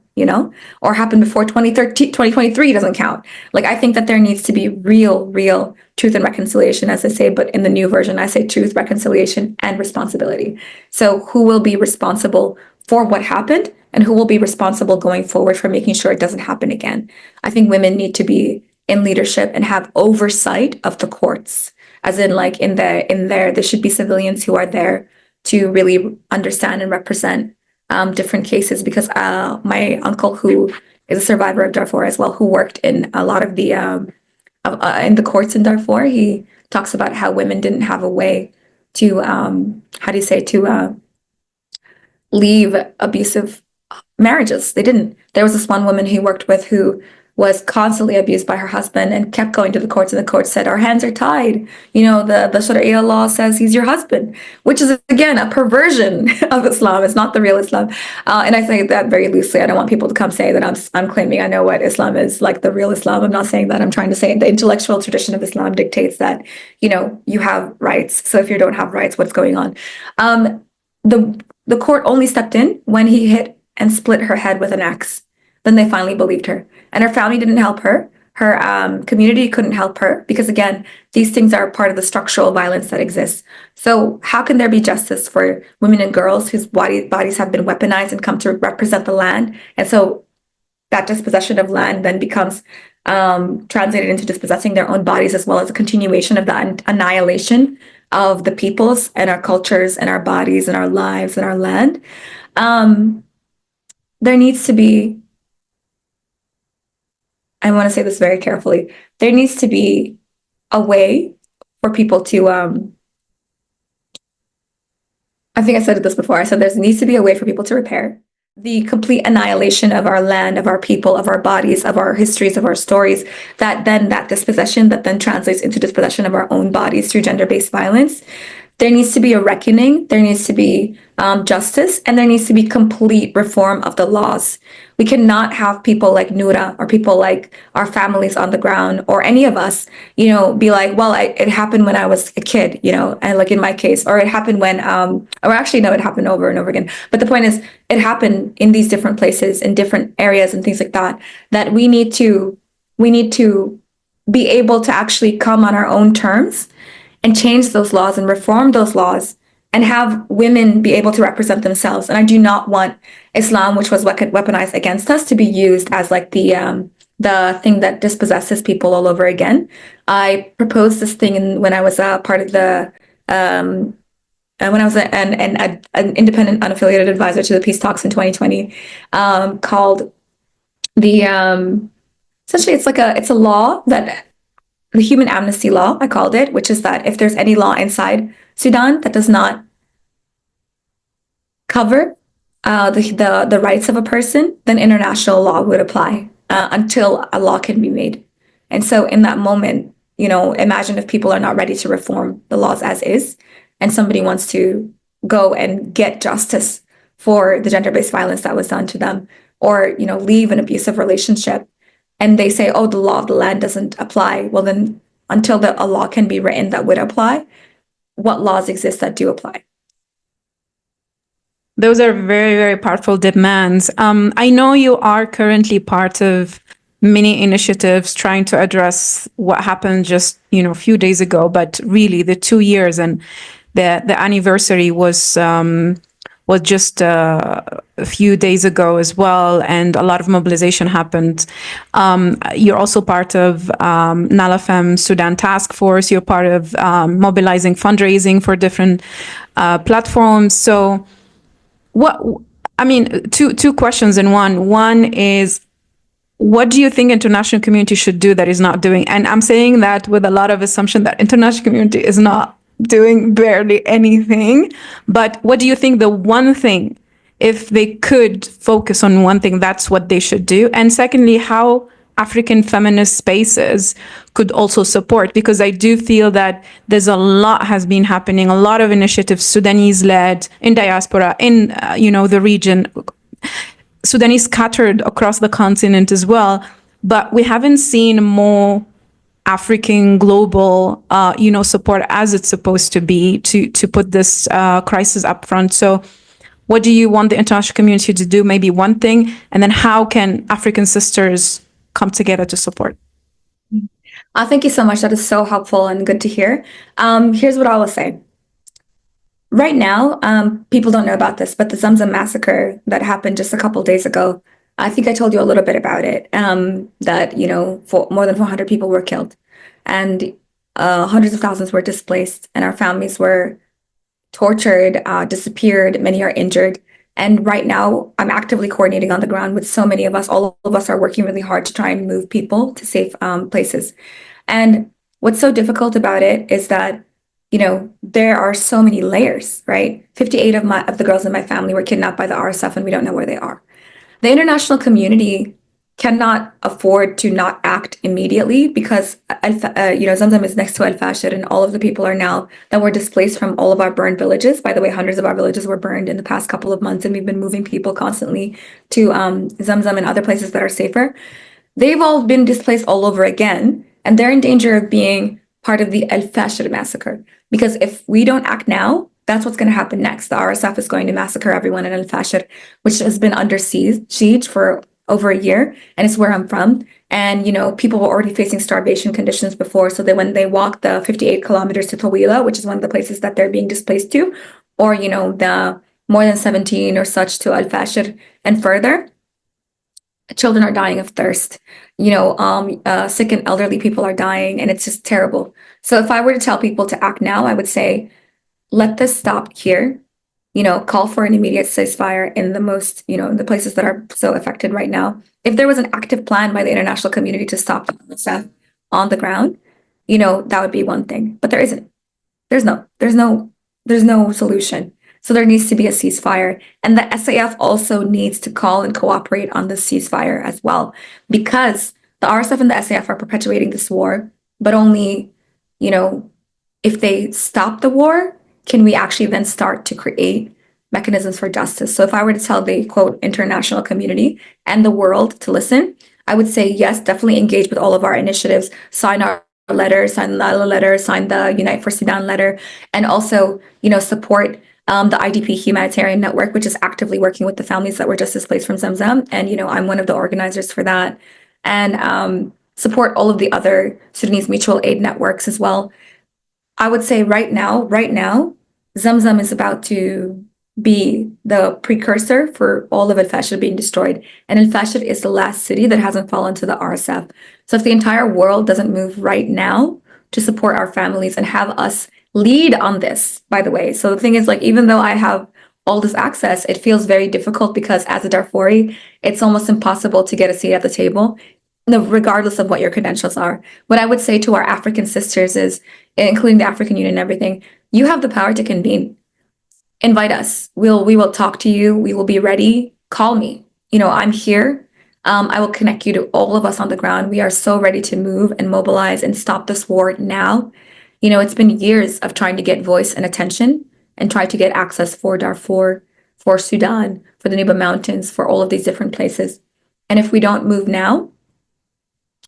or happened before 2013, 2023 doesn't count. Like, I think that there needs to be real truth and reconciliation, as I say, but in the new version, I say truth, reconciliation, and responsibility. So who will be responsible for what happened and who will be responsible going forward for making sure it doesn't happen again? I think women need to be in leadership and have oversight of the courts, as in, like, there should be civilians who are there to really understand and represent different cases, because my uncle, who is a survivor of Darfur as well, who worked in a lot of the in the courts in Darfur, he talks about how women didn't have a way to leave abusive marriages. They didn't. There was this one woman he worked with who was constantly abused by her husband and kept going to the courts, and the court said, our hands are tied. The Sharia law says he's your husband, which is, again, a perversion of Islam. It's not the real Islam. And I say that very loosely. I don't want people to come say that I'm claiming I know what Islam is, like the real Islam. I'm not saying that. I'm trying to say the intellectual tradition of Islam dictates that, you have rights. So if you don't have rights, what's going on? The court only stepped in when he hit and split her head with an axe. Then they finally believed her. And her family didn't help her. Her community couldn't help her, because, again, these things are part of the structural violence that exists. So how can there be justice for women and girls whose bodies have been weaponized and come to represent the land? And so that dispossession of land then becomes translated into dispossessing their own bodies, as well as a continuation of the annihilation of the peoples and our cultures and our bodies and our lives and our land. There needs to be, I want to say this very carefully, there needs to be a way for people to, I think I said this before, I said there needs to be a way for people to repair the complete annihilation of our land, of our people, of our bodies, of our histories, of our stories, that dispossession that then translates into dispossession of our own bodies through gender-based violence. There needs to be a reckoning, there needs to be justice, and there needs to be complete reform of the laws. We cannot have people like Noura or people like our families on the ground, or any of us, be like, well, it happened when I was a kid, and like in my case, or it happened when, or actually, no, it happened over and over again. But the point is, it happened in these different places, in different areas and things like that, that we need to be able to actually come on our own terms and change those laws and reform those laws and have women be able to represent themselves. And I do not want Islam, which was weaponized against us, to be used as like the thing that dispossesses people all over again. I proposed this thing when I was part of the when I was an independent, unaffiliated advisor to the peace talks in 2020, called the essentially it's a law that, the human amnesty law, I called it, which is that if there's any law inside Sudan that does not cover the rights of a person, then international law would apply until a law can be made. And so in that moment, imagine if people are not ready to reform the laws as is, and somebody wants to go and get justice for the gender-based violence that was done to them, or leave an abusive relationship, and they say, oh, the law of the land doesn't apply. Well, then until a law can be written that would apply, what laws exist that do apply? Those are very, very powerful demands. I know you are currently part of many initiatives trying to address what happened just, a few days ago, but really the 2 years and the anniversary was just a few days ago as well, and a lot of mobilization happened. You're also part of Nala Femme Sudan Task Force. You're part of mobilizing fundraising for different platforms. So two questions in one. One is, what do you think international community should do that is not doing? And I'm saying that with a lot of assumption that international community is not doing barely anything. But what do you think the one thing if they could focus on one thing, that's what they should do. And secondly, how African feminist spaces could also support, because I do feel that there's a lot has been happening, a lot of initiatives, Sudanese led in diaspora, in, the region, Sudanese scattered across the continent as well. But we haven't seen more African global, support as it's supposed to be to put this crisis up front. So what do you want the international community to do? Maybe one thing, and then how can African sisters come together to support? Thank you so much. That is so helpful and good to hear. Here's what I will say. Right now, people don't know about this, but the Zamzam massacre that happened just a couple days ago, I think I told you a little bit about it, that, for more than 400 people were killed and hundreds of thousands were displaced, and our families were tortured, disappeared, many are injured. And right now, I'm actively coordinating on the ground with so many of us. All of us are working really hard to try and move people to safe places. And what's so difficult about it is that, there are so many layers, right? 58 of the girls in my family were kidnapped by the RSF, and we don't know where they are. The international community cannot afford to not act immediately, because Zamzam is next to Al Fashir, and all of the people that were displaced from all of our burned villages. By the way, hundreds of our villages were burned in the past couple of months, and we've been moving people constantly to Zamzam and other places that are safer. They've all been displaced all over again, and they're in danger of being part of the Al Fashir massacre. Because if we don't act now, that's what's going to happen next. The RSF is going to massacre everyone in Al Fashir, which has been under siege for over a year, and it's where I'm from. And, people were already facing starvation conditions before. So that when they walk the 58 kilometers to Tawila, which is one of the places that they're being displaced to, or, the more than 17 or such to Al Fashir and further, children are dying of thirst. Sick and elderly people are dying, and it's just terrible. So if I were to tell people to act now, I would say, let this stop here. Call for an immediate ceasefire in the places that are so affected right now. If there was an active plan by the international community to stop the RSF on the ground, that would be one thing. But there isn't. There's no solution. So there needs to be a ceasefire. And the SAF also needs to call and cooperate on the ceasefire as well, because the RSF and the SAF are perpetuating this war, but only, if they stop the war, can we actually then start to create mechanisms for justice? So if I were to tell the, quote, international community and the world to listen, I would say, yes, definitely engage with all of our initiatives, sign our letter, sign the Lala letter, sign the Unite for Sudan letter, and also, support the IDP Humanitarian Network, which is actively working with the families that were just displaced from Zamzam. And, I'm one of the organizers for that. And support all of the other Sudanese mutual aid networks as well. I would say right now, Zamzam is about to be the precursor for all of Al Fashir being destroyed. And Al Fashir is the last city that hasn't fallen to the RSF. So if the entire world doesn't move right now to support our families and have us lead on this, by the way. So the thing is, even though I have all this access, it feels very difficult, because as a Darfuri, it's almost impossible to get a seat at the table, regardless of what your credentials are. What I would say to our African sisters is, including the African Union and everything, you have the power to convene. Invite us. We will talk to you. We will be ready. Call me. I'm here. I will connect you to all of us on the ground. We are so ready to move and mobilize and stop this war now. It's been years of trying to get voice and attention and try to get access for Darfur, for Sudan, for the Nuba Mountains, for all of these different places. And if we don't move now,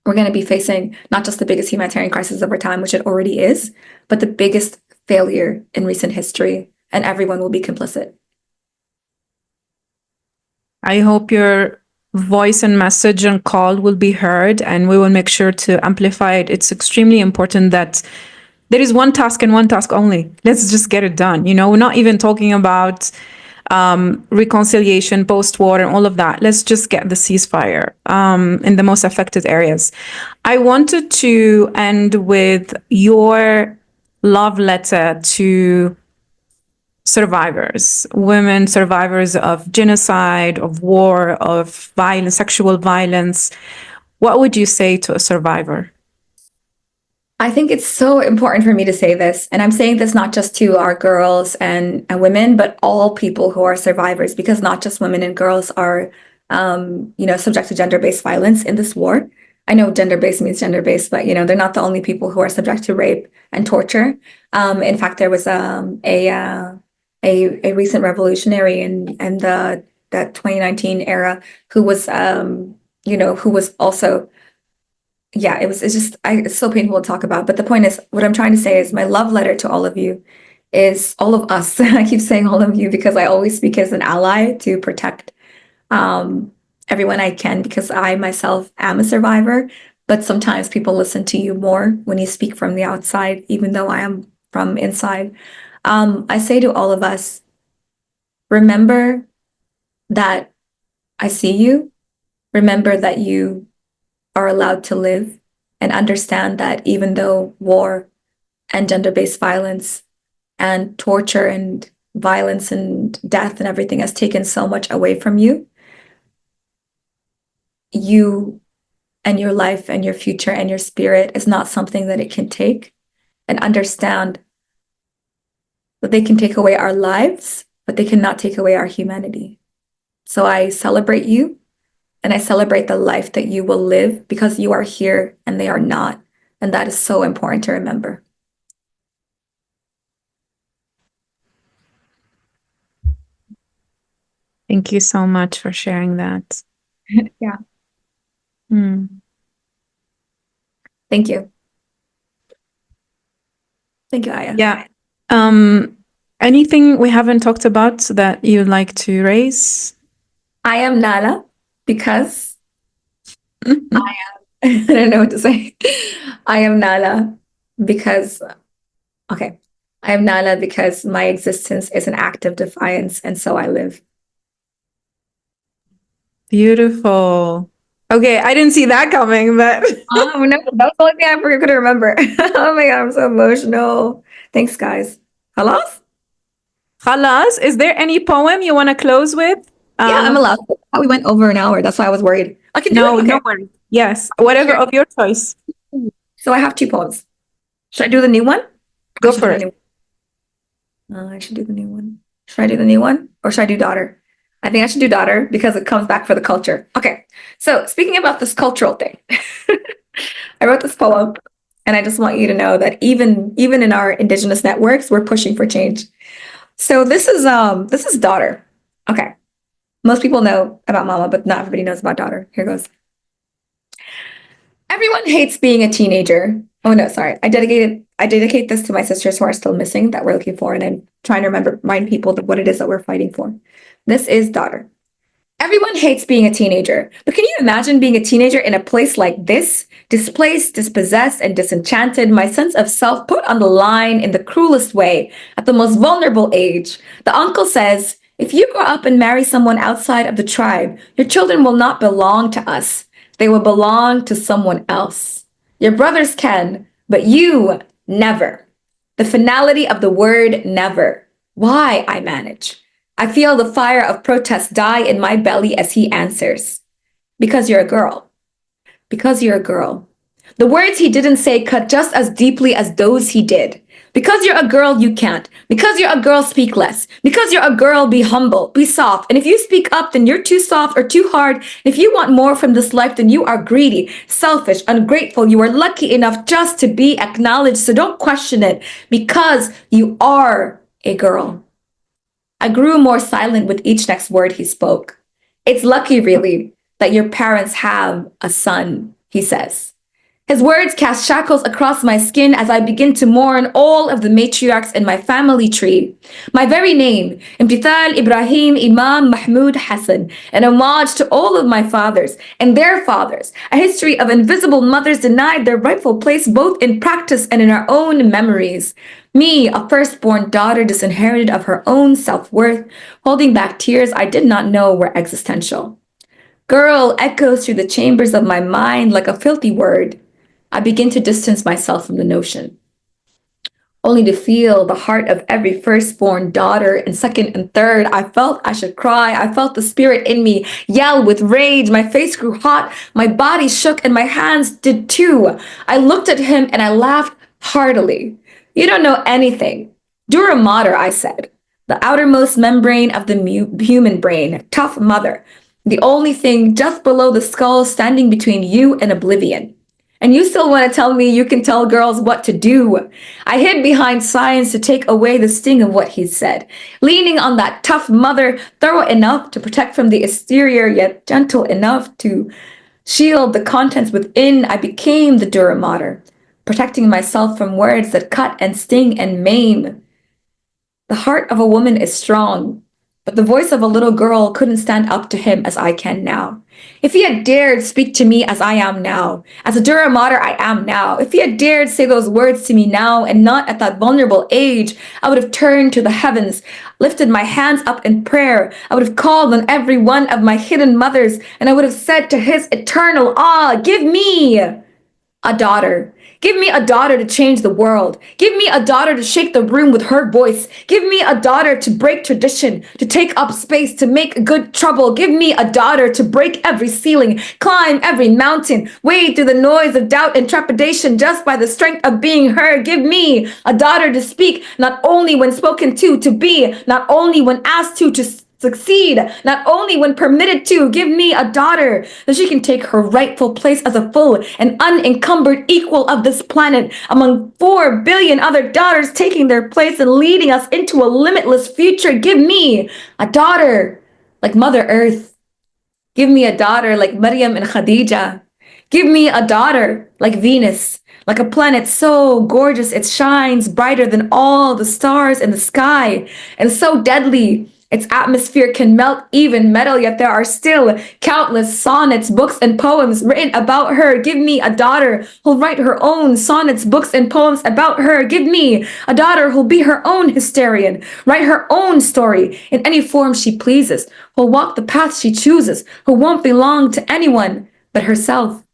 we're going to be facing not just the biggest humanitarian crisis of our time, which it already is, but the biggest failure in recent history, and everyone will be complicit. I hope your voice and message and call will be heard, and we will make sure to amplify it. It's extremely important that there is one task and one task only. Let's just get it done. We're not even talking about reconciliation, post-war, and all of that. Let's just get the ceasefire in the most affected areas. I wanted to end with your love letter to survivors, women survivors of genocide, of war, of violence, sexual violence. What would you say to a survivor? I think it's so important for me to say this, and I'm saying this not just to our girls and women, but all people who are survivors, because not just women and girls are, subject to gender-based violence in this war. I know gender-based means gender-based, but they're not the only people who are subject to rape and torture. In fact, there was a recent revolutionary in the 2019 era who was who was also, yeah, it's so painful to talk about. But the point is, what I'm trying to say is my love letter to all of you is all of us. I keep saying all of you because I always speak as an ally to protect um, everyone I can, because I myself am a survivor. But sometimes people listen to you more when you speak from the outside, even though I am from inside. I say to all of us, remember that I see you. Remember that you are allowed to live, and understand that even though war and gender-based violence and torture and violence and death and everything has taken so much away from you, you and your life and your future and your spirit is not something that it can take. And understand that they can take away our lives, but they cannot take away our humanity. So I celebrate you. And I celebrate the life that you will live, because you are here and they are not. And that is so important to remember. Thank you so much for sharing that. Yeah. Mm. Thank you. Thank you, Aya. Yeah. Anything we haven't talked about that you'd like to raise? I am Nala because I don't know what to say. I am Nala because, okay. I am Nala because my existence is an act of defiance, and so I live. Beautiful. Okay, I didn't see that coming, but Oh no, that was the only thing I could remember. Oh my God, I'm so emotional. Thanks, guys. Halas? Khalas, is there any poem you want to close with? Yeah, I'm allowed. We went over an hour. That's why I was worried. I can do No, it. Okay. no worries. Yes, whatever Sure. of your choice. So I have 2 poems. Should I do the new one? Go for it. I should do the new one. Should I do the new one, or should I do daughter? I think I should do daughter because it comes back for the culture. Okay. So speaking about this cultural thing, I wrote this poem, and I just want you to know that even in our indigenous networks, we're pushing for change. So this is daughter. Okay. Most people know about mama, but not everybody knows about daughter. Here goes. Everyone hates being a teenager. Oh no, sorry. I dedicate this to my sisters who are still missing, that we're looking for, and I'm trying to remind people that what it is that we're fighting for. This is daughter. Everyone hates being a teenager, but can you imagine being a teenager in a place like this? Displaced, dispossessed, and disenchanted, my sense of self put on the line in the cruelest way at the most vulnerable age. The uncle says, if you grow up and marry someone outside of the tribe, your children will not belong to us. They will belong to someone else. Your brothers can, but you never. The finality of the word never. Why, I manage. I feel the fire of protest die in my belly as he answers. Because you're a girl. Because you're a girl. The words he didn't say cut just as deeply as those he did. Because you're a girl, you can't. Because you're a girl, speak less. Because you're a girl, be humble, be soft. And if you speak up, then you're too soft or too hard. If you want more from this life, then you are greedy, selfish, ungrateful. You are lucky enough just to be acknowledged. So don't question it, because you are a girl. I grew more silent with each next word he spoke. It's lucky, really, that your parents have a son, he says. His words cast shackles across my skin as I begin to mourn all of the matriarchs in my family tree. My very name, Emtithal, Ibrahim, Imam, Mahmoud, Hassan, an homage to all of my fathers and their fathers, a history of invisible mothers denied their rightful place both in practice and in our own memories. Me, a firstborn daughter disinherited of her own self-worth, holding back tears I did not know were existential. Girl echoes through the chambers of my mind like a filthy word. I begin to distance myself from the notion. only to feel the heart of every firstborn daughter and second and third. I felt I should cry. I felt the spirit in me yell with rage. My face grew hot, my body shook, and my hands did too. I looked at him and I laughed heartily. You don't know anything. Dura mater, I said. The outermost membrane of the human brain. Tough mother. The only thing just below the skull standing between you and oblivion. And you still want to tell me you can tell girls what to do? I hid behind science to take away the sting of what he said, leaning on that tough mother, thorough enough to protect from the exterior, yet gentle enough to shield the contents within. I became the dura mater, protecting myself from words that cut and sting and maim. The heart of a woman is strong, but the voice of a little girl couldn't stand up to him as I can now. If he had dared speak to me as I am now, as a dura mater I am now, if he had dared say those words to me now and not at that vulnerable age, I would have turned to the heavens, lifted my hands up in prayer. I would have called on every one of my hidden mothers, and I would have said to his eternal awe, give me a daughter. Give me a daughter to change the world. Give me a daughter to shake the room with her voice. Give me a daughter to break tradition, to take up space, to make good trouble. Give me a daughter to break every ceiling, climb every mountain, wade through the noise of doubt and trepidation just by the strength of being her. Give me a daughter to speak, not only when spoken to be, not only when asked to succeed, not only when permitted to. Give me a daughter that she can take her rightful place as a full and unencumbered equal of this planet among 4 billion other daughters taking their place and leading us into a limitless future. Give me a daughter like Mother Earth. Give me a daughter like Maryam and Khadija. Give me a daughter like Venus, like a planet so gorgeous it shines brighter than all the stars in the sky, and so deadly its atmosphere can melt even metal, yet there are still countless sonnets, books, and poems written about her. Give me a daughter who'll write her own sonnets, books, and poems about her. Give me a daughter who'll be her own historian, write her own story in any form she pleases, who'll walk the path she chooses, who won't belong to anyone but herself.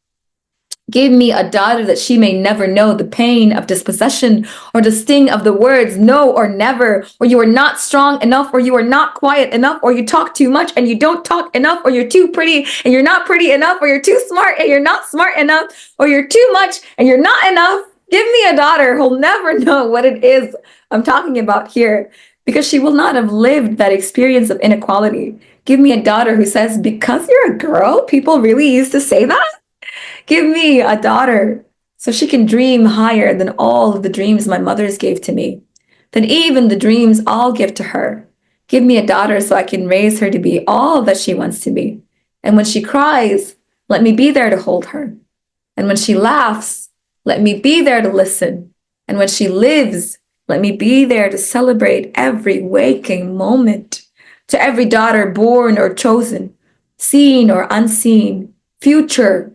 Give me a daughter that she may never know the pain of dispossession or the sting of the words no or never, or you are not strong enough, or you are not quiet enough, or you talk too much and you don't talk enough, or you're too pretty and you're not pretty enough, or you're too smart and you're not smart enough, or you're too much and you're not enough. Give me a daughter who'll never know what it is I'm talking about here, because she will not have lived that experience of inequality. Give me a daughter who says, because you're a girl, people really used to say that? Give me a daughter so she can dream higher than all of the dreams my mothers gave to me, than even the dreams I'll give to her. Give me a daughter so I can raise her to be all that she wants to be. And when she cries, let me be there to hold her. And when she laughs, let me be there to listen. And when she lives, let me be there to celebrate every waking moment. To every daughter born or chosen, seen or unseen, future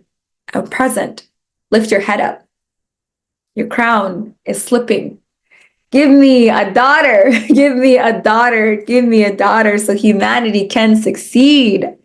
or present, lift your head up. Your crown is slipping. Give me a daughter. Give me a daughter. Give me a daughter so humanity can succeed.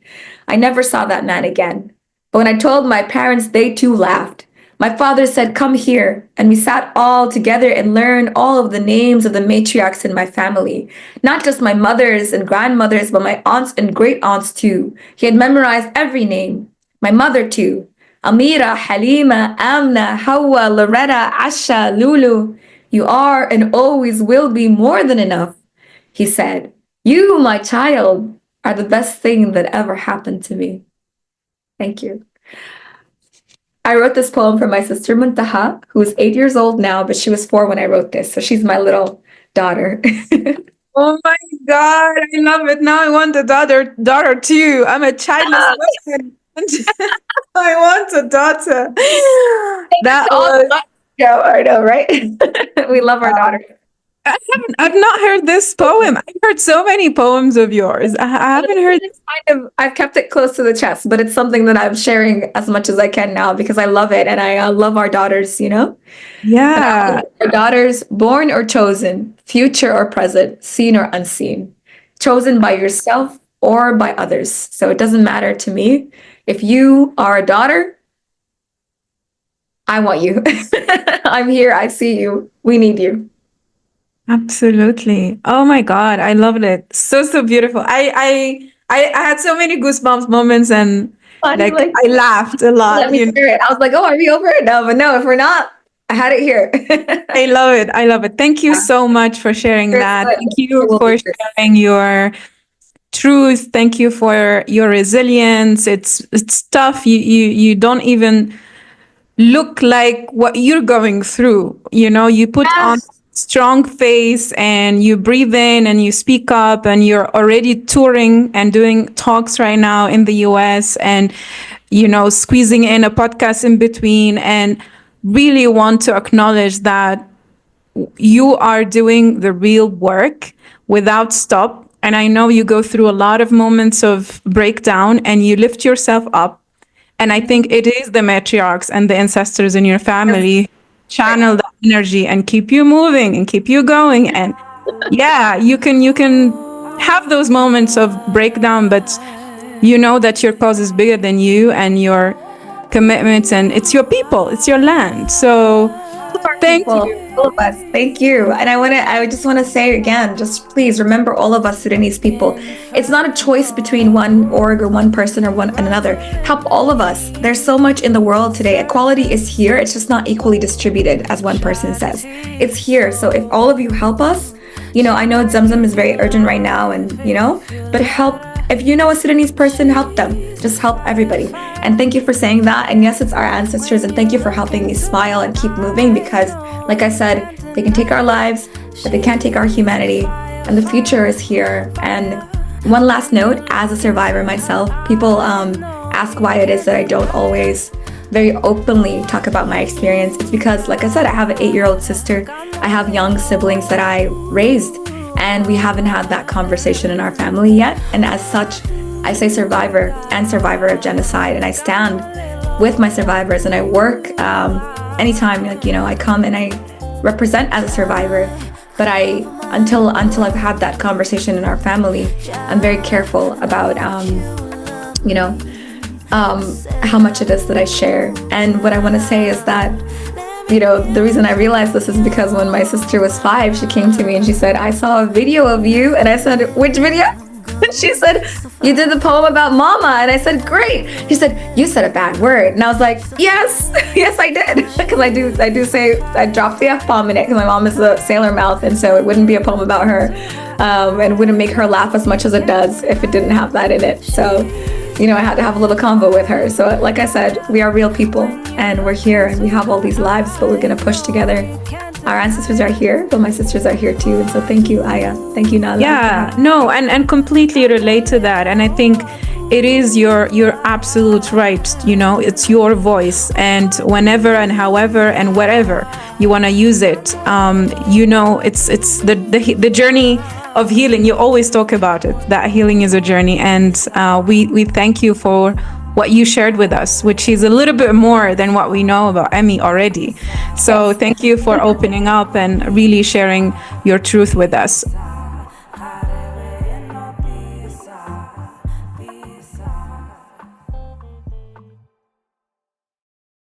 I never saw that man again. But when I told my parents, they too laughed. My father said, come here. And we sat all together and learned all of the names of the matriarchs in my family. Not just my mothers and grandmothers, but my aunts and great aunts too. He had memorized every name. My mother too. Amira, Halima, Amna, Hawa, Loretta, Asha, Lulu. You are and always will be more than enough, he said. You, my child, are the best thing that ever happened to me. Thank you. I wrote this poem for my sister Muntaha, who is 8 years old now, but she was 4 when I wrote this. So she's my little daughter. Oh my God, I love it. Now I want a daughter too. I'm a childless woman. I want a daughter. That was. Yeah, I know, right? We love our daughter. I've not heard this poem. I've heard so many poems of yours. I haven't heard. I've kept it close to the chest, but it's something that I'm sharing as much as I can now because I love it and I love our daughters, you know? Yeah. Our daughters, born or chosen, future or present, seen or unseen, chosen by yourself or by others. So it doesn't matter to me. If you are a daughter, I want you. I'm here. I see you. We need you. Absolutely. Oh my God, I loved it. So beautiful. I had so many goosebumps moments, and Funny, like like, I laughed a let lot. me share it. I was like, oh, are we over it? No, but no, if we're not, I had it here. I love it. I love it. Thank you so much for sharing You're that. good. Thank you We'll be for good. sharing your truth. Thank you for your resilience. It's tough. You don't even look like what you're going through. You know, you put on Yes. strong face and you breathe in and you speak up, and you're already touring and doing talks right now in the US, and squeezing in a podcast in between, and really want to acknowledge that you are doing the real work without stop. And I know you go through a lot of moments of breakdown and you lift yourself up. And I think it is the matriarchs and the ancestors in your Yes. family Right. channel that energy and keep you moving and keep you going. And yeah, you can have those moments of breakdown, but you know that your cause is bigger than you and your commitments, and it's your people, it's your land. So Our thank people, you. all of us. Thank you. And I just want to say again, just please remember all of us Sudanese people. It's not a choice between one org or one person or one and another. Help all of us. There's so much in the world today. Equality is here. It's just not equally distributed, as one person says. It's here. So if all of you help us, I know Zamzam is very urgent right now, and but help. If you know a Sudanese person, help them. Just help everybody. And thank you for saying that. And yes, it's our ancestors. And thank you for helping me smile and keep moving, because, like I said, they can take our lives, but they can't take our humanity. And the future is here. And one last note, as a survivor myself, people ask why it is that I don't always very openly talk about my experience. It's because, like I said, I have an 8-year-old sister. I have young siblings that I raised, and we haven't had that conversation in our family yet. And as such, I say survivor and survivor of genocide, and I stand with my survivors, and I work anytime, I come and I represent as a survivor. But until I've had that conversation in our family, I'm very careful about how much it is that I share. And what I want to say is that the reason I realized this is because when my sister was 5, she came to me and she said, I saw a video of you. And I said, which video? And she said, you did the poem about mama. And I said, great. She said, you said a bad word. And I was like, yes, yes, I did. Because I do say, I dropped the F-bomb in it because my mom is a sailor mouth. And so it wouldn't be a poem about her. And wouldn't make her laugh as much as it does if it didn't have that in it. So I had to have a little convo with her. So like I said, we are real people, and we're here, and we have all these lives, but we're going to push together. Our ancestors are here, but my sisters are here too. And so thank you, Aya. Thank you, Nala. Yeah, no, and completely relate to that. And I think it is your absolute right. It's your voice, and whenever and however and wherever you want to use it, it's the journey of healing. You always talk about it, that healing is a journey. And we thank you for what you shared with us, which is a little bit more than what we know about Emmy already. So thank you for opening up and really sharing your truth with us.